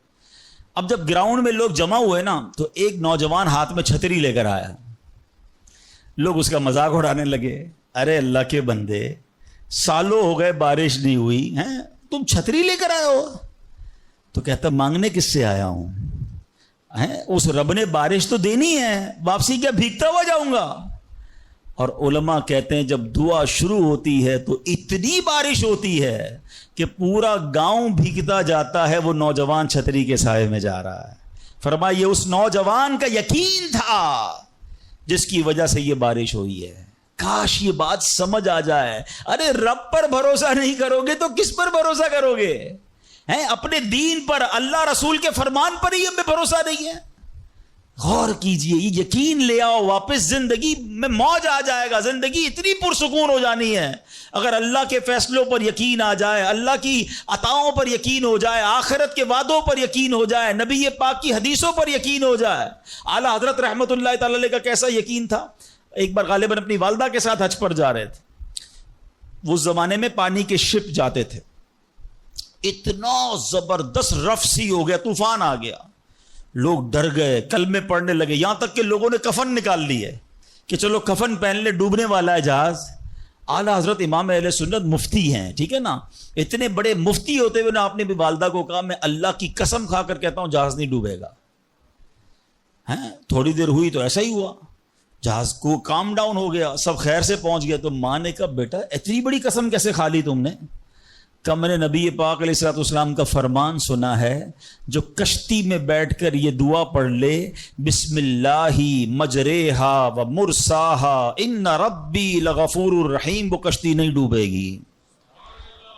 اب جب گراؤنڈ میں لوگ جمع ہوئے نا تو ایک نوجوان ہاتھ میں چھتری لے کر آیا. لوگ اس کا مذاق اڑانے لگے. ارے اللہ کے بندے, سالوں ہو گئے بارش نہیں ہوئی ہیں, تم چھتری لے کر آئے ہو. تو کہتا مانگنے کس سے آیا ہوں, اس رب نے بارش تو دینی ہے, واپسی کیا بھیگتا ہوا جاؤں گا. اور علماء کہتے ہیں جب دعا شروع ہوتی ہے تو اتنی بارش ہوتی ہے کہ پورا گاؤں بھیگتا جاتا ہے, وہ نوجوان چھتری کے سائے میں جا رہا ہے. فرمایا یہ اس نوجوان کا یقین تھا جس کی وجہ سے یہ بارش ہوئی ہے. کاش یہ بات سمجھ آ جائے. ارے رب پر بھروسہ نہیں کرو گے تو کس پر بھروسہ کرو گے؟ اپنے دین پر, اللہ رسول کے فرمان پر ہی ہمیں بھروسہ نہیں ہے. غور کیجئے, یہ یقین لے آؤ واپس, زندگی میں موج آ جائے گا. زندگی اتنی پرسکون ہو جانی ہے اگر اللہ کے فیصلوں پر یقین آ جائے, اللہ کی عطاؤں پر یقین ہو جائے, آخرت کے وعدوں پر یقین ہو جائے, نبی پاک کی حدیثوں پر یقین ہو جائے. اعلیٰ حضرت رحمت اللہ تعالی علیہ کا کیسا یقین تھا. ایک بار غالباً اپنی والدہ کے ساتھ حج پر جا رہے تھے. وہ زمانے میں پانی کے شپ جاتے تھے. اتنا زبردست رف سی ہو گیا, طوفان آ گیا, لوگ ڈر گئے, کلمے پڑھنے لگے, یہاں تک کہ لوگوں نے کفن نکال لی ہے کہ چلو کفن پہن لے, ڈوبنے والا ہے جہاز. اعلیٰ حضرت امام اہل سنت مفتی ہیں, ٹھیک ہے نا, اتنے بڑے مفتی ہوتے ہوئے نا آپ نے بھی والدہ کو کہا میں اللہ کی قسم کھا کر کہتا ہوں جہاز نہیں ڈوبے گا. تھوڑی دیر ہوئی تو ایسا ہی ہوا, جہاز کو کام ڈاؤن ہو گیا, سب خیر سے پہنچ گیا. تو ماں نے کہا بیٹا اتنی بڑی قسم کیسے کھا لی تم نے؟ کہ میں نے نبی پاک علیہ الصلوۃ والسلام کا فرمان سنا ہے, جو کشتی میں بیٹھ کر یہ دعا پڑھ لے, بسم اللہ مجریہا و مرساہا ان ربی لغفور الرحیم, وہ کشتی نہیں ڈوبے گی.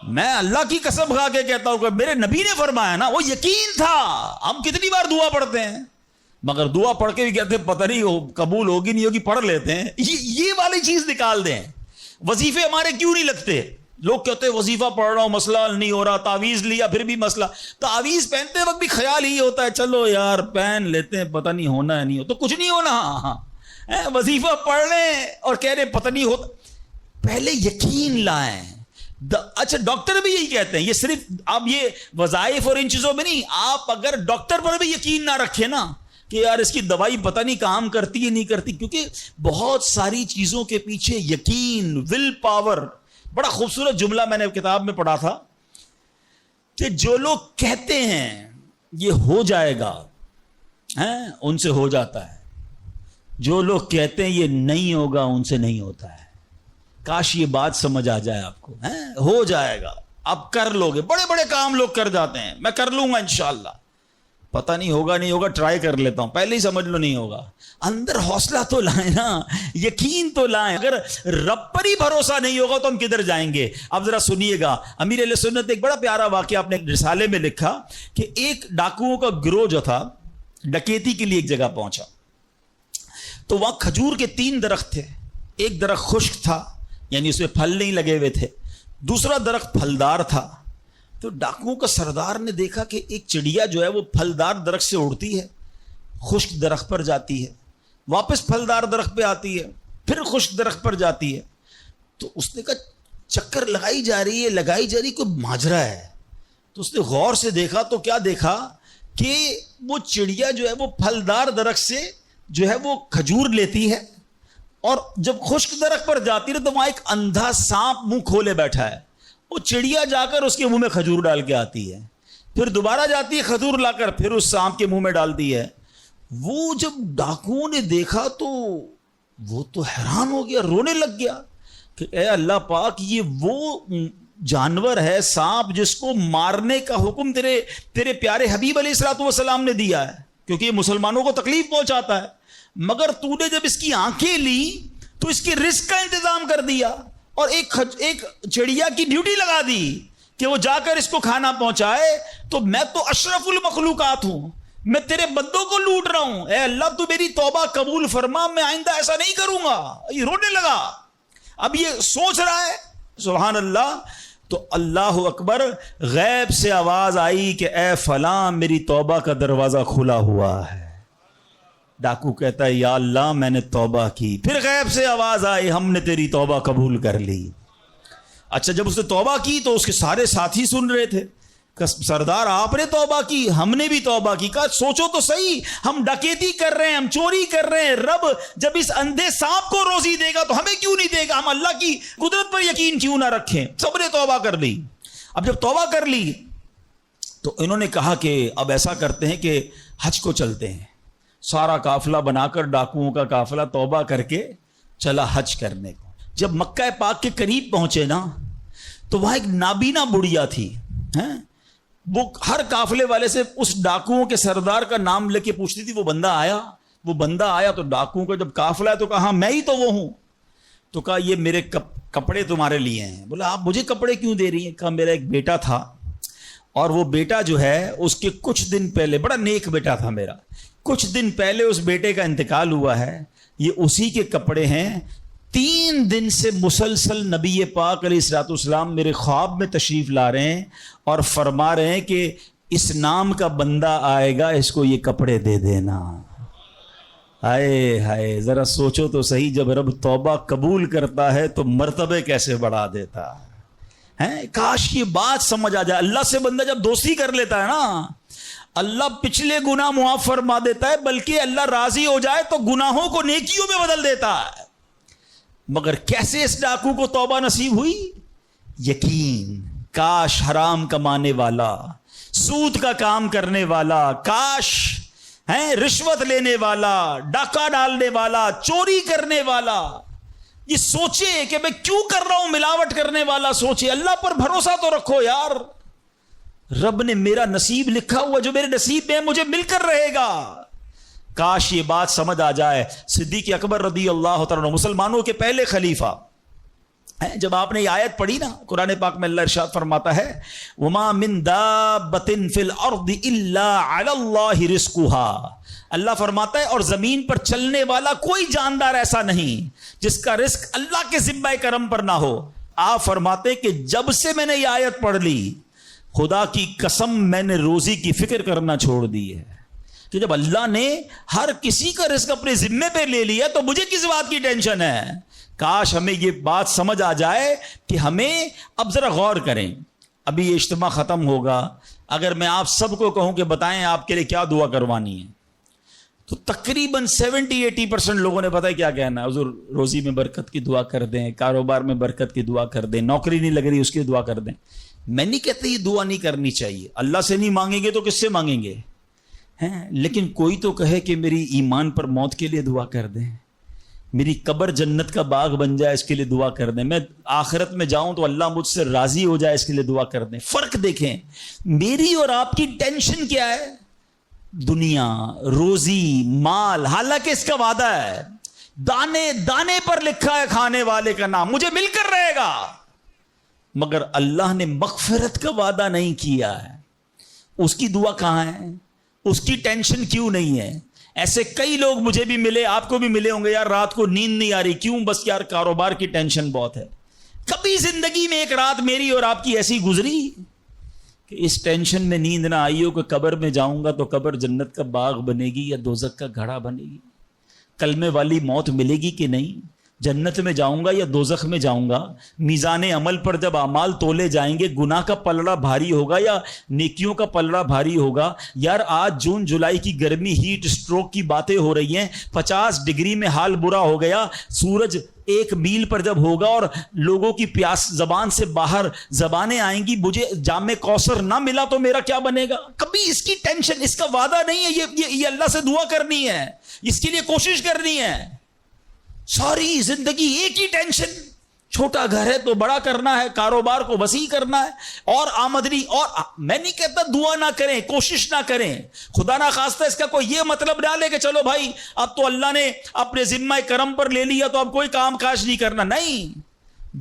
میں اللہ کی قسم کھا کے کہتا ہوں کہ میرے نبی نے فرمایا نا, وہ یقین تھا. ہم کتنی بار دعا پڑھتے ہیں مگر دعا پڑھ کے بھی کہتے ہیں پتہ نہیں قبول ہوگی نہیں ہوگی, پڑھ لیتے ہیں. یہ والی چیز نکال دیں. وظیفے ہمارے کیوں نہیں لگتے؟ لوگ کہتے ہیں وظیفہ پڑھ رہا ہوں مسئلہ نہیں ہو رہا, تعویذ لیا پھر بھی مسئلہ. تعویذ پہنتے وقت بھی خیال ہی ہوتا ہے چلو یار پہن لیتے ہیں, پتہ نہیں ہونا ہے نہیں ہو تو کچھ نہیں ہونا. وظیفہ پڑھ رہے اور کہہ رہے پتہ نہیں ہوتا. پہلے یقین لائیں. اچھا ڈاکٹر بھی یہی کہتے ہیں, یہ صرف آپ یہ وظائف اور ان چیزوں میں نہیں, آپ اگر ڈاکٹر پر بھی یقین نہ رکھیں نا کہ یار اس کی دوائی پتہ نہیں کام کرتی ہے نہیں کرتی, کیونکہ بہت ساری چیزوں کے پیچھے یقین, ول پاور. بڑا خوبصورت جملہ میں نے کتاب میں پڑھا تھا کہ جو لوگ کہتے ہیں یہ ہو جائے گا ان سے ہو جاتا ہے, جو لوگ کہتے ہیں یہ نہیں ہوگا ان سے نہیں ہوتا ہے. کاش یہ بات سمجھ آ جائے آپ کو. ہو جائے گا, آپ کر لو گے. بڑے بڑے کام لوگ کر جاتے ہیں, میں کر لوں گا انشاءاللہ, پتہ نہیں ہوگا نہیں ہوگا, ٹرائی کر لیتا ہوں, پہلے ہی سمجھ لو نہیں ہوگا. اندر حوصلہ تو لائیں نا, یقین تو لائیں. اگر رب پر ہی بھروسہ نہیں ہوگا تو ہم کدھر جائیں گے؟ اب ذرا سنیے گا, امیر اہل سنت ایک بڑا پیارا واقعہ اپنے رسالے میں لکھا کہ ایک ڈاکوؤں کا گروہ جو تھا ڈکیتی کے لیے ایک جگہ پہنچا. تو وہاں کھجور کے 3 درخت تھے. ایک درخت خشک تھا یعنی اس میں پھل نہیں لگے ہوئے تھے, دوسرا درخت پھلدار تھا. تو ڈاکوؤں کا سردار نے دیکھا کہ ایک چڑیا جو ہے وہ پھلدار درخت سے اڑتی ہے, خشک درخت پر جاتی ہے, واپس پھلدار درخت پہ آتی ہے, پھر خشک درخت پر جاتی ہے. تو اس نے کہا چکر لگائی جا رہی ہے, کوئی ماجرا ہے. تو اس نے غور سے دیکھا تو کیا دیکھا کہ وہ چڑیا جو ہے وہ پھلدار درخت سے جو ہے وہ کھجور لیتی ہے, اور جب خشک درخت پر جاتی ہے تو وہاں ایک اندھا سانپ منہ کھولے بیٹھا ہے. وہ چڑیا جا کر اس کے منہ میں کھجور ڈال کے آتی ہے, پھر دوبارہ جاتی ہے کھجور لا کر پھر اس سانپ کے منہ میں ڈالتی ہے. وہ جب ڈاکوؤں نے دیکھا تو وہ تو حیران ہو گیا, رونے لگ گیا کہ اے اللہ پاک, یہ وہ جانور ہے سانپ جس کو مارنے کا حکم تیرے پیارے حبیب علیہ الصلوۃ والسلام نے دیا ہے, کیونکہ یہ مسلمانوں کو تکلیف پہنچاتا ہے. مگر تو نے جب اس کی آنکھیں لی تو اس کے رزق کا انتظام کر دیا, اور ایک چڑیا کی ڈیوٹی لگا دی کہ وہ جا کر اس کو کھانا پہنچائے. تو میں تو اشرف المخلوقات ہوں, میں تیرے بندوں کو لوٹ رہا ہوں, اے اللہ تو میری توبہ قبول فرما, میں آئندہ ایسا نہیں کروں گا. یہ رونے لگا. اب یہ سوچ رہا ہے سبحان اللہ. تو اللہ اکبر, غیب سے آواز آئی کہ اے فلاں میری توبہ کا دروازہ کھلا ہوا ہے. ڈاکو کہتا ہے یا اللہ میں نے توبہ کی. پھر غیب سے آواز آئی ہم نے تیری توبہ قبول کر لی. اچھا جب اس نے توبہ کی تو اس کے سارے ساتھی سن رہے تھے سردار آپ نے توبہ کی، ہم نے بھی توبہ کی. کہا سوچو تو صحیح، ہم ڈکیتی کر رہے ہیں، ہم چوری کر رہے ہیں، رب جب اس اندھے سانپ کو روزی دے گا تو ہمیں کیوں نہیں دے گا؟ ہم اللہ کی قدرت پر یقین کیوں نہ رکھیں؟ سب نے توبہ کر لی. اب جب توبہ کر لی تو انہوں نے کہا کہ اب ایسا کرتے ہیں کہ حج کو چلتے ہیں. سارا قافلہ بنا کر، ڈاکوؤں کا قافلہ توبہ کر کے چلا حج کرنے کو. جب مکہ پاک کے قریب پہنچے نا تو وہاں ایک نابینا بڑھیا تھی. وہ ہر قافلے والے سے اس ڈاکوؤں کے سردار کا نام لے کے پوچھتی تھی وہ بندہ آیا. تو ڈاکوؤں کا جب قافلہ ہے تو کہا میں ہی تو وہ ہوں. تو کہا یہ میرے کپڑے تمہارے لیے ہیں. بولا آپ مجھے کپڑے کیوں دے رہی ہیں؟ کہا میرا ایک بیٹا تھا اور وہ بیٹا جو ہے اس کے کچھ دن پہلے، بڑا نیک بیٹا تھا میرا، کچھ دن پہلے اس بیٹے کا انتقال ہوا ہے، یہ اسی کے کپڑے ہیں. 3 دن سے مسلسل نبی پاک علیہ الصلوۃ والسلام میرے خواب میں تشریف لا رہے ہیں اور فرما رہے ہیں کہ اس نام کا بندہ آئے گا، اس کو یہ کپڑے دے دینا. ہائے ہائے، ذرا سوچو تو صحیح، جب رب توبہ قبول کرتا ہے تو مرتبے کیسے بڑھا دیتا ہے. کاش یہ بات سمجھ آ جائے. اللہ سے بندہ جب دوستی کر لیتا ہے نا، اللہ پچھلے گناہ معاف فرما دیتا ہے، بلکہ اللہ راضی ہو جائے تو گناہوں کو نیکیوں میں بدل دیتا ہے. مگر کیسے اس ڈاکو کو توبہ نصیب ہوئی؟ یقین. کاش حرام کمانے والا، سود کا کام کرنے والا، کاش رشوت لینے والا، ڈاکہ ڈالنے والا، چوری کرنے والا یہ سوچے کہ میں کیوں کر رہا ہوں، ملاوٹ کرنے والا سوچے. اللہ پر بھروسہ تو رکھو یار، رب نے میرا نصیب لکھا ہوا، جو میرے نصیب میں مجھے مل کر رہے گا. کاش یہ بات سمجھ آ جائے. صدیق اکبر رضی اللہ تعالیٰ عنہ، مسلمانوں کے پہلے خلیفہ، جب آپ نے یہ آیت پڑھی نا قرآن پاک میں، اللہ ارشاد فرماتا ہے وَمَا مِن دَابَّةٍ فِي الْأَرْضِ إِلَّا عَلَى اللَّهِ رِزْقُهَا. اللہ فرماتا ہے اور زمین پر چلنے والا کوئی جاندار ایسا نہیں جس کا رزق اللہ کے ذمہ کرم پر نہ ہو. آپ فرماتے ہیں کہ جب سے میں نے یہ آیت پڑھ لی، خدا کی قسم میں نے روزی کی فکر کرنا چھوڑ دی ہے. کہ جب اللہ نے ہر کسی کا رزق اپنے ذمے پہ لے لیا تو مجھے کس بات کی ٹینشن ہے. کاش ہمیں یہ بات سمجھ آ جائے کہ ہمیں اب ذرا غور کریں. ابھی یہ اجتماع ختم ہوگا، اگر میں آپ سب کو کہوں کہ بتائیں آپ کے لیے کیا دعا کروانی ہے، تو تقریباً 70-80% لوگوں نے پتہ ہے کیا کہنا ہے. حضور روزی میں برکت کی دعا کر دیں، کاروبار میں برکت کی دعا کر دیں، نوکری نہیں لگ رہی اس کی دعا کر دیں. میں نہیں کہتا یہ دعا نہیں کرنی چاہیے، اللہ سے نہیں مانگیں گے تو کس سے مانگیں گے؟ لیکن کوئی تو کہے کہ میری ایمان پر موت کے لیے دعا کر دیں، میری قبر جنت کا باغ بن جائے اس کے لیے دعا کر دیں، میں آخرت میں جاؤں تو اللہ مجھ سے راضی ہو جائے اس کے لیے دعا کر دیں. فرق دیکھیں، میری اور آپ کی ٹینشن کیا ہے؟ دنیا، روزی، مال. حالانکہ اس کا وعدہ ہے، دانے دانے پر لکھا ہے کھانے والے کا نام، مجھے مل کر رہے گا. مگر اللہ نے مغفرت کا وعدہ نہیں کیا ہے. اس کی دعا کہاں ہے؟ اس کی ٹینشن کیوں نہیں ہے؟ ایسے کئی لوگ مجھے بھی ملے، آپ کو بھی ملے ہوں گے، یار رات کو نیند نہیں آ رہی، کیوں؟ بس یار کاروبار کی ٹینشن بہت ہے. کبھی زندگی میں ایک رات میری اور آپ کی ایسی گزری کہ اس ٹینشن میں نیند نہ آئی ہو کہ قبر میں جاؤں گا تو قبر جنت کا باغ بنے گی یا دوزخ کا گھڑا بنے گی؟ کلمے والی موت ملے گی کہ نہیں؟ جنت میں جاؤں گا یا دوزخ میں جاؤں گا؟ میزان عمل پر جب اعمال تولے جائیں گے، گناہ کا پلڑا بھاری ہوگا یا نیکیوں کا پلڑا بھاری ہوگا؟ یار آج جون جولائی کی گرمی، ہیٹ اسٹروک کی باتیں ہو رہی ہیں، 50 ڈگری میں حال برا ہو گیا. سورج 1 میل پر جب ہوگا اور لوگوں کی پیاس زبان سے باہر زبانیں آئیں گی، مجھے جام کوثر نہ ملا تو میرا کیا بنے گا؟ کبھی اس کی ٹینشن، اس کا وعدہ نہیں ہے. یہ اللہ سے دعا کرنی ہے، اس کے لیے کوشش کرنی ہے. ساری زندگی ایک ہی ٹینشن، چھوٹا گھر ہے تو بڑا کرنا ہے، کاروبار کو وسیع کرنا ہے، اور آمدنی. اور میں نہیں کہتا دعا نہ کریں، کوشش نہ کریں، خدا نہ خواستہ اس کا کوئی یہ مطلب نہ لے کہ چلو بھائی اب تو اللہ نے اپنے ذمہ کرم پر لے لیا تو اب کوئی کام کاج نہیں کرنا. نہیں،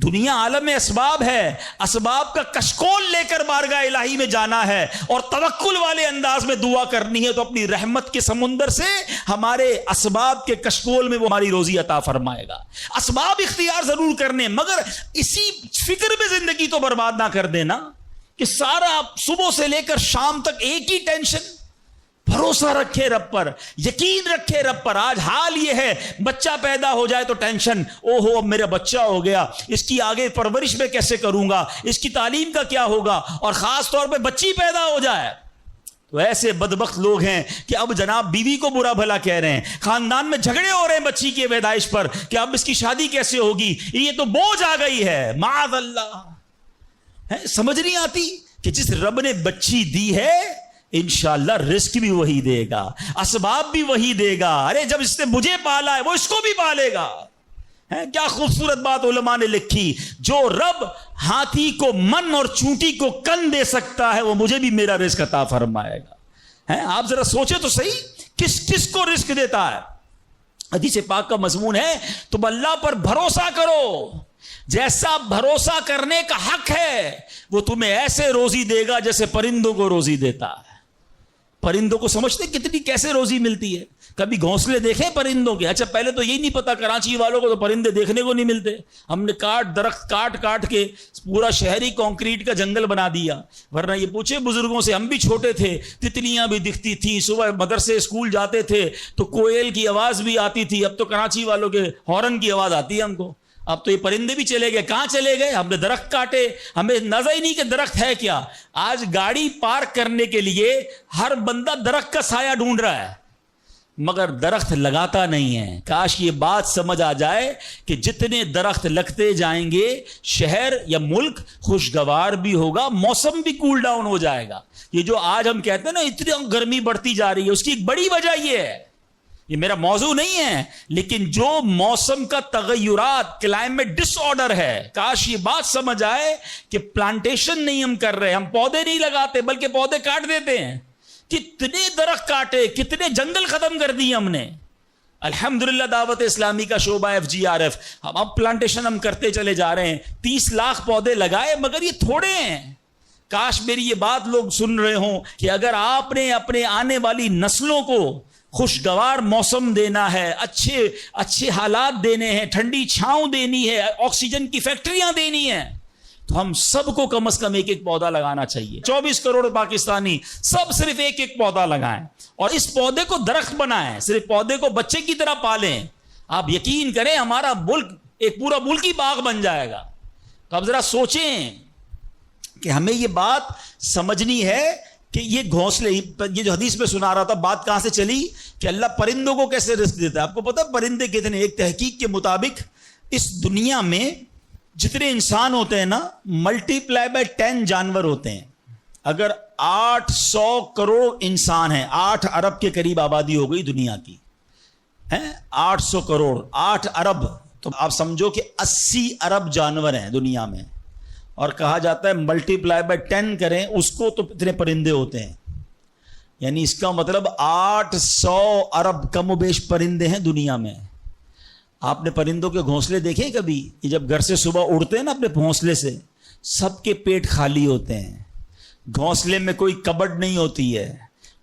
دنیا عالم اسباب ہے، اسباب کا کشکول لے کر بارگاہ الہی میں جانا ہے اور توکل والے انداز میں دعا کرنی ہے تو اپنی رحمت کے سمندر سے ہمارے اسباب کے کشکول میں وہ ہماری روزی عطا فرمائے گا. اسباب اختیار ضرور کرنے، مگر اسی فکر میں زندگی تو برباد نہ کر دینا کہ سارا صبح سے لے کر شام تک ایک ہی ٹینشن. بھروسہ رکھے رب پر, یقین رکھے رب پر. آج حال یہ ہے, بچہ پیدا ہو جائے تو ٹینشن, او ہو اب میرا بچہ ہو گیا, اس کی آگے پرورش میں کیسے کروں گا, اس کی تعلیم کا کیا ہوگا, اور خاص طور پہ بچی پیدا ہو جائے تو ایسے بدبخت لوگ ہیں کہ اب جناب بیوی کو برا بھلا کہہ رہے ہیں, خاندان میں جھگڑے ہو رہے ہیں بچی کی پیدائش پر کہ اب اس کی شادی کیسے ہوگی, یہ تو بوجھ آ گئی ہے. معاذ اللہ. سمجھ نہیں آتی کہ جس رب نے بچی دی ہے انشاءاللہ رزق بھی وہی دے گا, اسباب بھی وہی دے گا. ارے جب اس نے مجھے پالا ہے وہ اس کو بھی پالے گا. کیا خوبصورت بات علماء نے لکھی, جو رب ہاتھی کو من اور چونٹی کو کن دے سکتا ہے وہ مجھے بھی میرا رزق عطا فرمائے گا. آپ ذرا سوچیں تو صحیح, کس کس کو رزق دیتا ہے. حدیث پاک کا مضمون ہے تم اللہ پر بھروسہ کرو, جیسا بھروسہ کرنے کا حق ہے وہ تمہیں ایسے روزی دے گا جیسے پرندوں کو روزی دیتا ہے. پرندوں کو سمجھتے کتنی کیسے روزی ملتی ہے, کبھی گھونسلے دیکھیں پرندوں کے. اچھا پہلے تو یہی نہیں پتا کراچی والوں کو تو پرندے دیکھنے کو نہیں ملتے, ہم نے درخت کاٹ کے پورا شہری کنکریٹ کا جنگل بنا دیا. ورنہ یہ پوچھے بزرگوں سے, ہم بھی چھوٹے تھے تتلیاں بھی دکھتی تھیں, صبح مدرسے اسکول جاتے تھے تو کوئل کی آواز بھی آتی تھی, اب تو کراچی والوں کے ہارن کی آواز آتی ہے ہم کو. اب تو یہ پرندے بھی چلے گئے. کہاں چلے گئے, ہم نے درخت کاٹے, ہمیں نظر ہی نہیں کہ درخت ہے کیا. آج گاڑی پارک کرنے کے لیے ہر بندہ درخت کا سایہ ڈھونڈ رہا ہے مگر درخت لگاتا نہیں ہے. کاش یہ بات سمجھ آ جائے کہ جتنے درخت لگتے جائیں گے شہر یا ملک خوشگوار بھی ہوگا, موسم بھی کول ڈاؤن ہو جائے گا. یہ جو آج ہم کہتے ہیں نا اتنی گرمی بڑھتی جا رہی ہے, اس کی ایک بڑی وجہ یہ ہے, یہ میرا موضوع نہیں ہے, لیکن جو موسم کا تغیرات, کلائمیٹ ڈس آرڈر ہے, کاش یہ بات سمجھ آئے کہ پلانٹیشن نہیں ہم کر رہے, ہم پودے نہیں لگاتے بلکہ پودے کاٹ دیتے ہیں. کتنے درخت کاٹے, کتنے جنگل ختم کر دیے ہم نے. الحمدللہ دعوت اسلامی کا شعبہ FGRF, اب پلانٹیشن ہم کرتے چلے جا رہے ہیں. 30 لاکھ پودے لگائے مگر یہ تھوڑے ہیں. کاش میری یہ بات لوگ سن رہے ہوں کہ اگر آپ نے اپنے آنے والی نسلوں کو خوشگوار موسم دینا ہے, اچھے حالات دینے ہیں, ٹھنڈی چھاؤں دینی ہے, آکسیجن کی فیکٹریاں دینی ہیں, تو ہم سب کو کم از کم ایک پودا لگانا چاہیے. 24 کروڑ پاکستانی سب صرف ایک پودا لگائیں اور اس پودے کو درخت بنائیں, صرف پودے کو بچے کی طرح پالیں. آپ یقین کریں ہمارا ملک ایک پورا ملکی باغ بن جائے گا. تو اب ذرا سوچیں کہ ہمیں یہ بات سمجھنی ہے کہ یہ گھونسلے, یہ جو حدیث میں سنا رہا تھا بات کہاں سے چلی کہ اللہ پرندوں کو کیسے رزق دیتا ہے. آپ کو پتا پرندے کتنے, ایک تحقیق کے مطابق اس دنیا میں جتنے انسان ہوتے ہیں نا ملٹی پلائی بائی 10 جانور ہوتے ہیں. اگر 800 کروڑ انسان ہیں, 8 ارب کے قریب آبادی ہو گئی دنیا کی, 800 کروڑ 8 ارب, تو آپ سمجھو کہ 80 ارب جانور ہیں دنیا میں. اور کہا جاتا ہے ملٹی پلائی بائی 10 کریں اس کو تو اتنے پرندے ہوتے ہیں. یعنی اس کا مطلب 800 ارب کم و بیش پرندے ہیں دنیا میں. آپ نے پرندوں کے گھونسلے دیکھے کبھی؟ یہ جب گھر سے صبح اڑتے ہیں نا اپنے گھونسلے سے, سب کے پیٹ خالی ہوتے ہیں, گھونسلے میں کوئی کبڈ نہیں ہوتی ہے,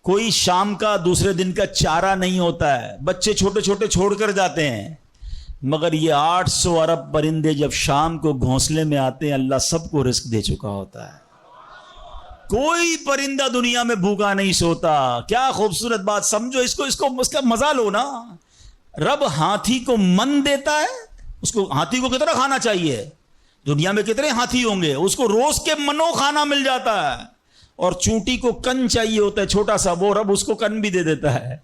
کوئی شام کا دوسرے دن کا چارہ نہیں ہوتا ہے, بچے چھوٹے چھوٹے چھوڑ کر جاتے ہیں. مگر یہ 800 ارب پرندے جب شام کو گھونسلے میں آتے ہیں اللہ سب کو رزق دے چکا ہوتا ہے. کوئی پرندہ دنیا میں بھوکا نہیں سوتا. کیا خوبصورت بات, سمجھو اس کا مزہ لو نا. رب ہاتھی کو من دیتا ہے, اس کو ہاتھی کو کتنا کھانا چاہیے, دنیا میں کتنے ہاتھی ہوں گے, اس کو روز کے منو کھانا مل جاتا ہے. اور چونٹی کو کن چاہیے ہوتا ہے چھوٹا سا, وہ رب اس کو کن بھی دے دیتا ہے,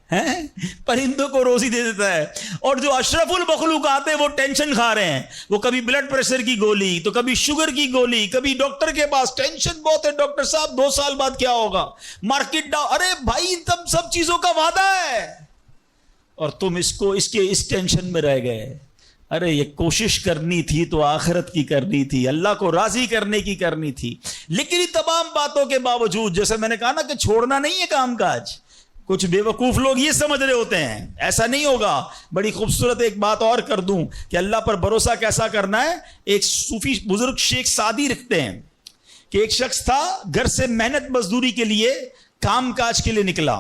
پرندوں کو روزی دے دیتا ہے. اور جو اشرف المخلوقات ہیں وہ ٹینشن کھا رہے ہیں, وہ کبھی بلڈ پریشر کی گولی, تو کبھی شوگر کی گولی, کبھی ڈاکٹر کے پاس, ٹینشن بہت ہے ڈاکٹر صاحب 2 سال بعد کیا ہوگا, مارکیٹ ڈاؤن. ارے بھائی تم سب چیزوں کا وعدہ ہے اور تم اس ٹینشن میں رہ گئے. ارے یہ کوشش کرنی تھی تو آخرت کی کرنی تھی, اللہ کو راضی کرنے کی کرنی تھی. لیکن یہ تمام باتوں کے باوجود, جیسے میں نے کہا نا کہ چھوڑنا نہیں ہے کام کاج, کچھ بے وقوف لوگ یہ سمجھ رہے ہوتے ہیں ایسا نہیں ہوگا. بڑی خوبصورت ایک بات اور کر دوں کہ اللہ پر بھروسہ کیسا کرنا ہے. ایک صوفی بزرگ شیخ سعدی لکھتے ہیں کہ ایک شخص تھا گھر سے محنت مزدوری کے لیے کام کاج کے لیے نکلا.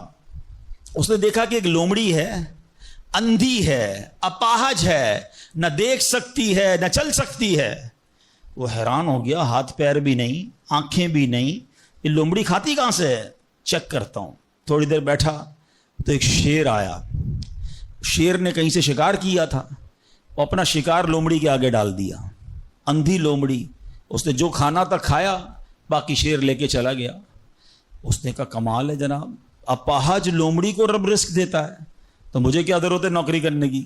اس نے دیکھا کہ ایک لومڑی ہے, اندھی ہے, اپاہج ہے, نہ دیکھ سکتی ہے نہ چل سکتی ہے. وہ حیران ہو گیا, ہاتھ پیر بھی نہیں, آنکھیں بھی نہیں, یہ لومڑی کھاتی کہاں سے ہے, چیک کرتا ہوں. تھوڑی دیر بیٹھا, تو ایک شیر آیا. شیر نے کہیں سے شکار کیا تھا, وہ اپنا شکار لومڑی کے آگے ڈال دیا. اندھی لومڑی, اس نے جو کھانا تھا کھایا, باقی شیر لے کے چلا گیا. اس نے کہا کمال ہے جناب, اپاہج لومڑی کو رب رزق دیتا ہے, تو مجھے کیا ضرورت ہے نوکری کرنے کی,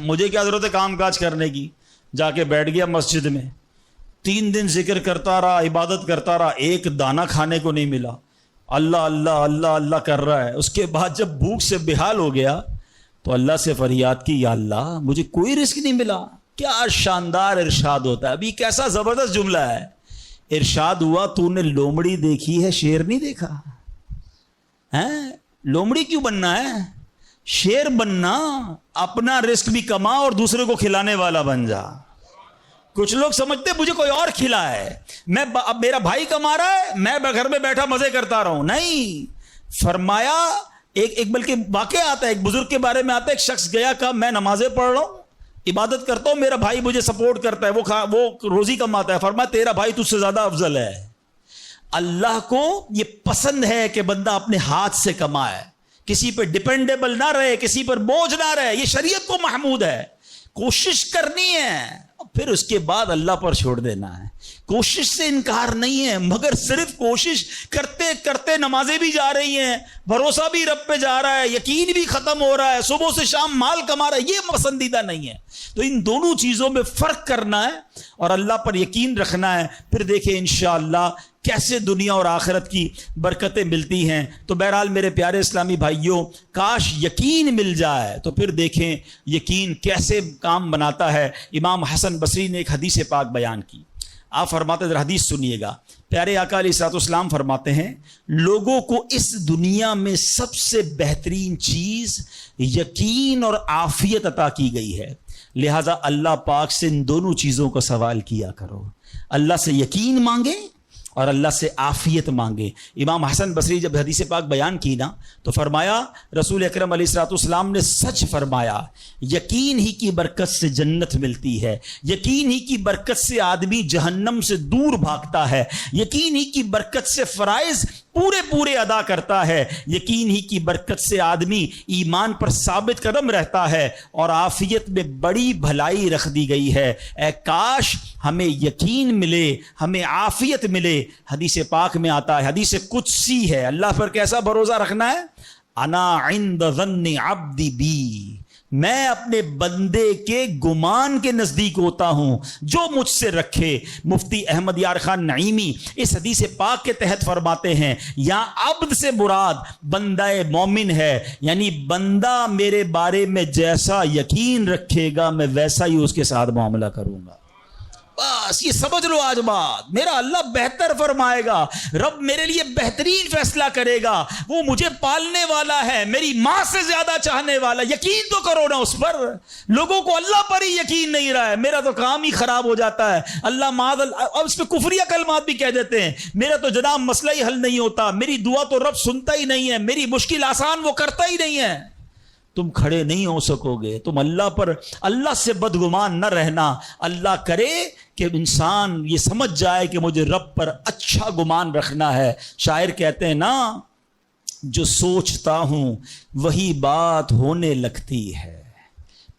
مجھے کیا ضرورت ہے کام کاج کرنے کی. جا کے بیٹھ گیا مسجد میں, 3 دن ذکر کرتا رہا, عبادت کرتا رہا, ایک دانہ کھانے کو نہیں ملا. اللہ اللہ اللہ اللہ کر رہا ہے. اس کے بعد جب بھوک سے بحال ہو گیا تو اللہ سے فریاد کی, یا اللہ مجھے کوئی رزق نہیں ملا. کیا شاندار ارشاد ہوتا ہے. ابھی کیسا زبردست جملہ ہے. ارشاد ہوا تو نے لومڑی دیکھی ہے, شیر نہیں دیکھا ہے. لومڑی کیوں بننا ہے, شیر بننا. اپنا رزق بھی کما اور دوسرے کو کھلانے والا بن جا. کچھ لوگ سمجھتے مجھے کوئی اور کھلا ہے, میں اب میرا بھائی کما رہا ہے, میں گھر میں بیٹھا مزے کرتا رہا ہوں. نہیں, فرمایا ایک بلکہ واقعہ آتا ہے, ایک بزرگ کے بارے میں آتا ہے. ایک شخص گیا, کہا میں نمازیں پڑھ رہا ہوں, عبادت کرتا ہوں, میرا بھائی مجھے سپورٹ کرتا ہے, وہ روزی کماتا ہے. فرمایا تیرا بھائی تجھ سے زیادہ افضل ہے. اللہ کو یہ پسند ہے کہ بندہ اپنے ہاتھ سے کمائے, کسی پہ ڈیپینڈیبل نہ رہے, کسی پر بوجھ نہ رہے. یہ شریعت کو محمود ہے. کوشش کرنی ہے, پھر اس کے بعد اللہ پر چھوڑ دینا ہے. کوشش سے انکار نہیں ہے, مگر صرف کوشش کرتے کرتے نمازیں بھی جا رہی ہیں, بھروسہ بھی رب پہ جا رہا ہے, یقین بھی ختم ہو رہا ہے, صبح سے شام مال کما رہا ہے, یہ پسندیدہ نہیں ہے. تو ان دونوں چیزوں میں فرق کرنا ہے اور اللہ پر یقین رکھنا ہے. پھر دیکھیں انشاءاللہ کیسے دنیا اور آخرت کی برکتیں ملتی ہیں. تو بہرحال میرے پیارے اسلامی بھائیوں, کاش یقین مل جائے تو پھر دیکھیں یقین کیسے کام بناتا ہے. امام حسن بصری نے ایک حدیث پاک بیان کی. آپ فرماتے ہیں, حدیث سنیے گا. پیارے آقا علیہ الصلوۃ والسلام فرماتے ہیں, لوگوں کو اس دنیا میں سب سے بہترین چیز یقین اور عافیت عطا کی گئی ہے. لہذا اللہ پاک سے ان دونوں چیزوں کا سوال کیا کرو. اللہ سے یقین مانگے اور اللہ سے عافیت مانگے. امام حسن بصری جب حدیث پاک بیان کی نا, تو فرمایا رسول اکرم علیہ الصلوۃ والسلام نے سچ فرمایا, یقین ہی کی برکت سے جنت ملتی ہے, یقین ہی کی برکت سے آدمی جہنم سے دور بھاگتا ہے, یقین ہی کی برکت سے فرائض پورے ادا کرتا ہے, یقین ہی کی برکت سے آدمی ایمان پر ثابت قدم رہتا ہے, اور عافیت میں بڑی بھلائی رکھ دی گئی ہے. اے کاش ہمیں یقین ملے, ہمیں عافیت ملے. حدیث پاک میں آتا ہے, حدیث قدسی ہے, اللہ پر کیسا بھروسہ رکھنا ہے, انا عند ظن عبدی بی, میں اپنے بندے کے گمان کے نزدیک ہوتا ہوں جو مجھ سے رکھے. مفتی احمد یار خان نعیمی اس حدیث پاک کے تحت فرماتے ہیں, یہاں عبد سے مراد بندہ مومن ہے, یعنی بندہ میرے بارے میں جیسا یقین رکھے گا میں ویسا ہی اس کے ساتھ معاملہ کروں گا. بس یہ سمجھ لو آج بات, میرا اللہ بہتر فرمائے گا, رب میرے لیے بہترین فیصلہ کرے گا. وہ مجھے پالنے والا ہے, میری ماں سے زیادہ چاہنے والا. یقین تو کرو نا اس پر. لوگوں کو اللہ پر ہی یقین نہیں رہا ہے, میرا تو کام ہی خراب ہو جاتا ہے, اللہ معاذ اللہ, اب اس پہ کفریہ کلمات بھی کہہ دیتے ہیں, میرا تو جناب مسئلہ ہی حل نہیں ہوتا, میری دعا تو رب سنتا ہی نہیں ہے, میری مشکل آسان وہ کرتا ہی نہیں ہے. تم کھڑے نہیں ہو سکو گے. تم اللہ سے بدگمان نہ رہنا. اللہ کرے کہ انسان یہ سمجھ جائے کہ مجھے رب پر اچھا گمان رکھنا ہے. شاعر کہتے ہیں نا, جو سوچتا ہوں وہی بات ہونے لگتی ہے.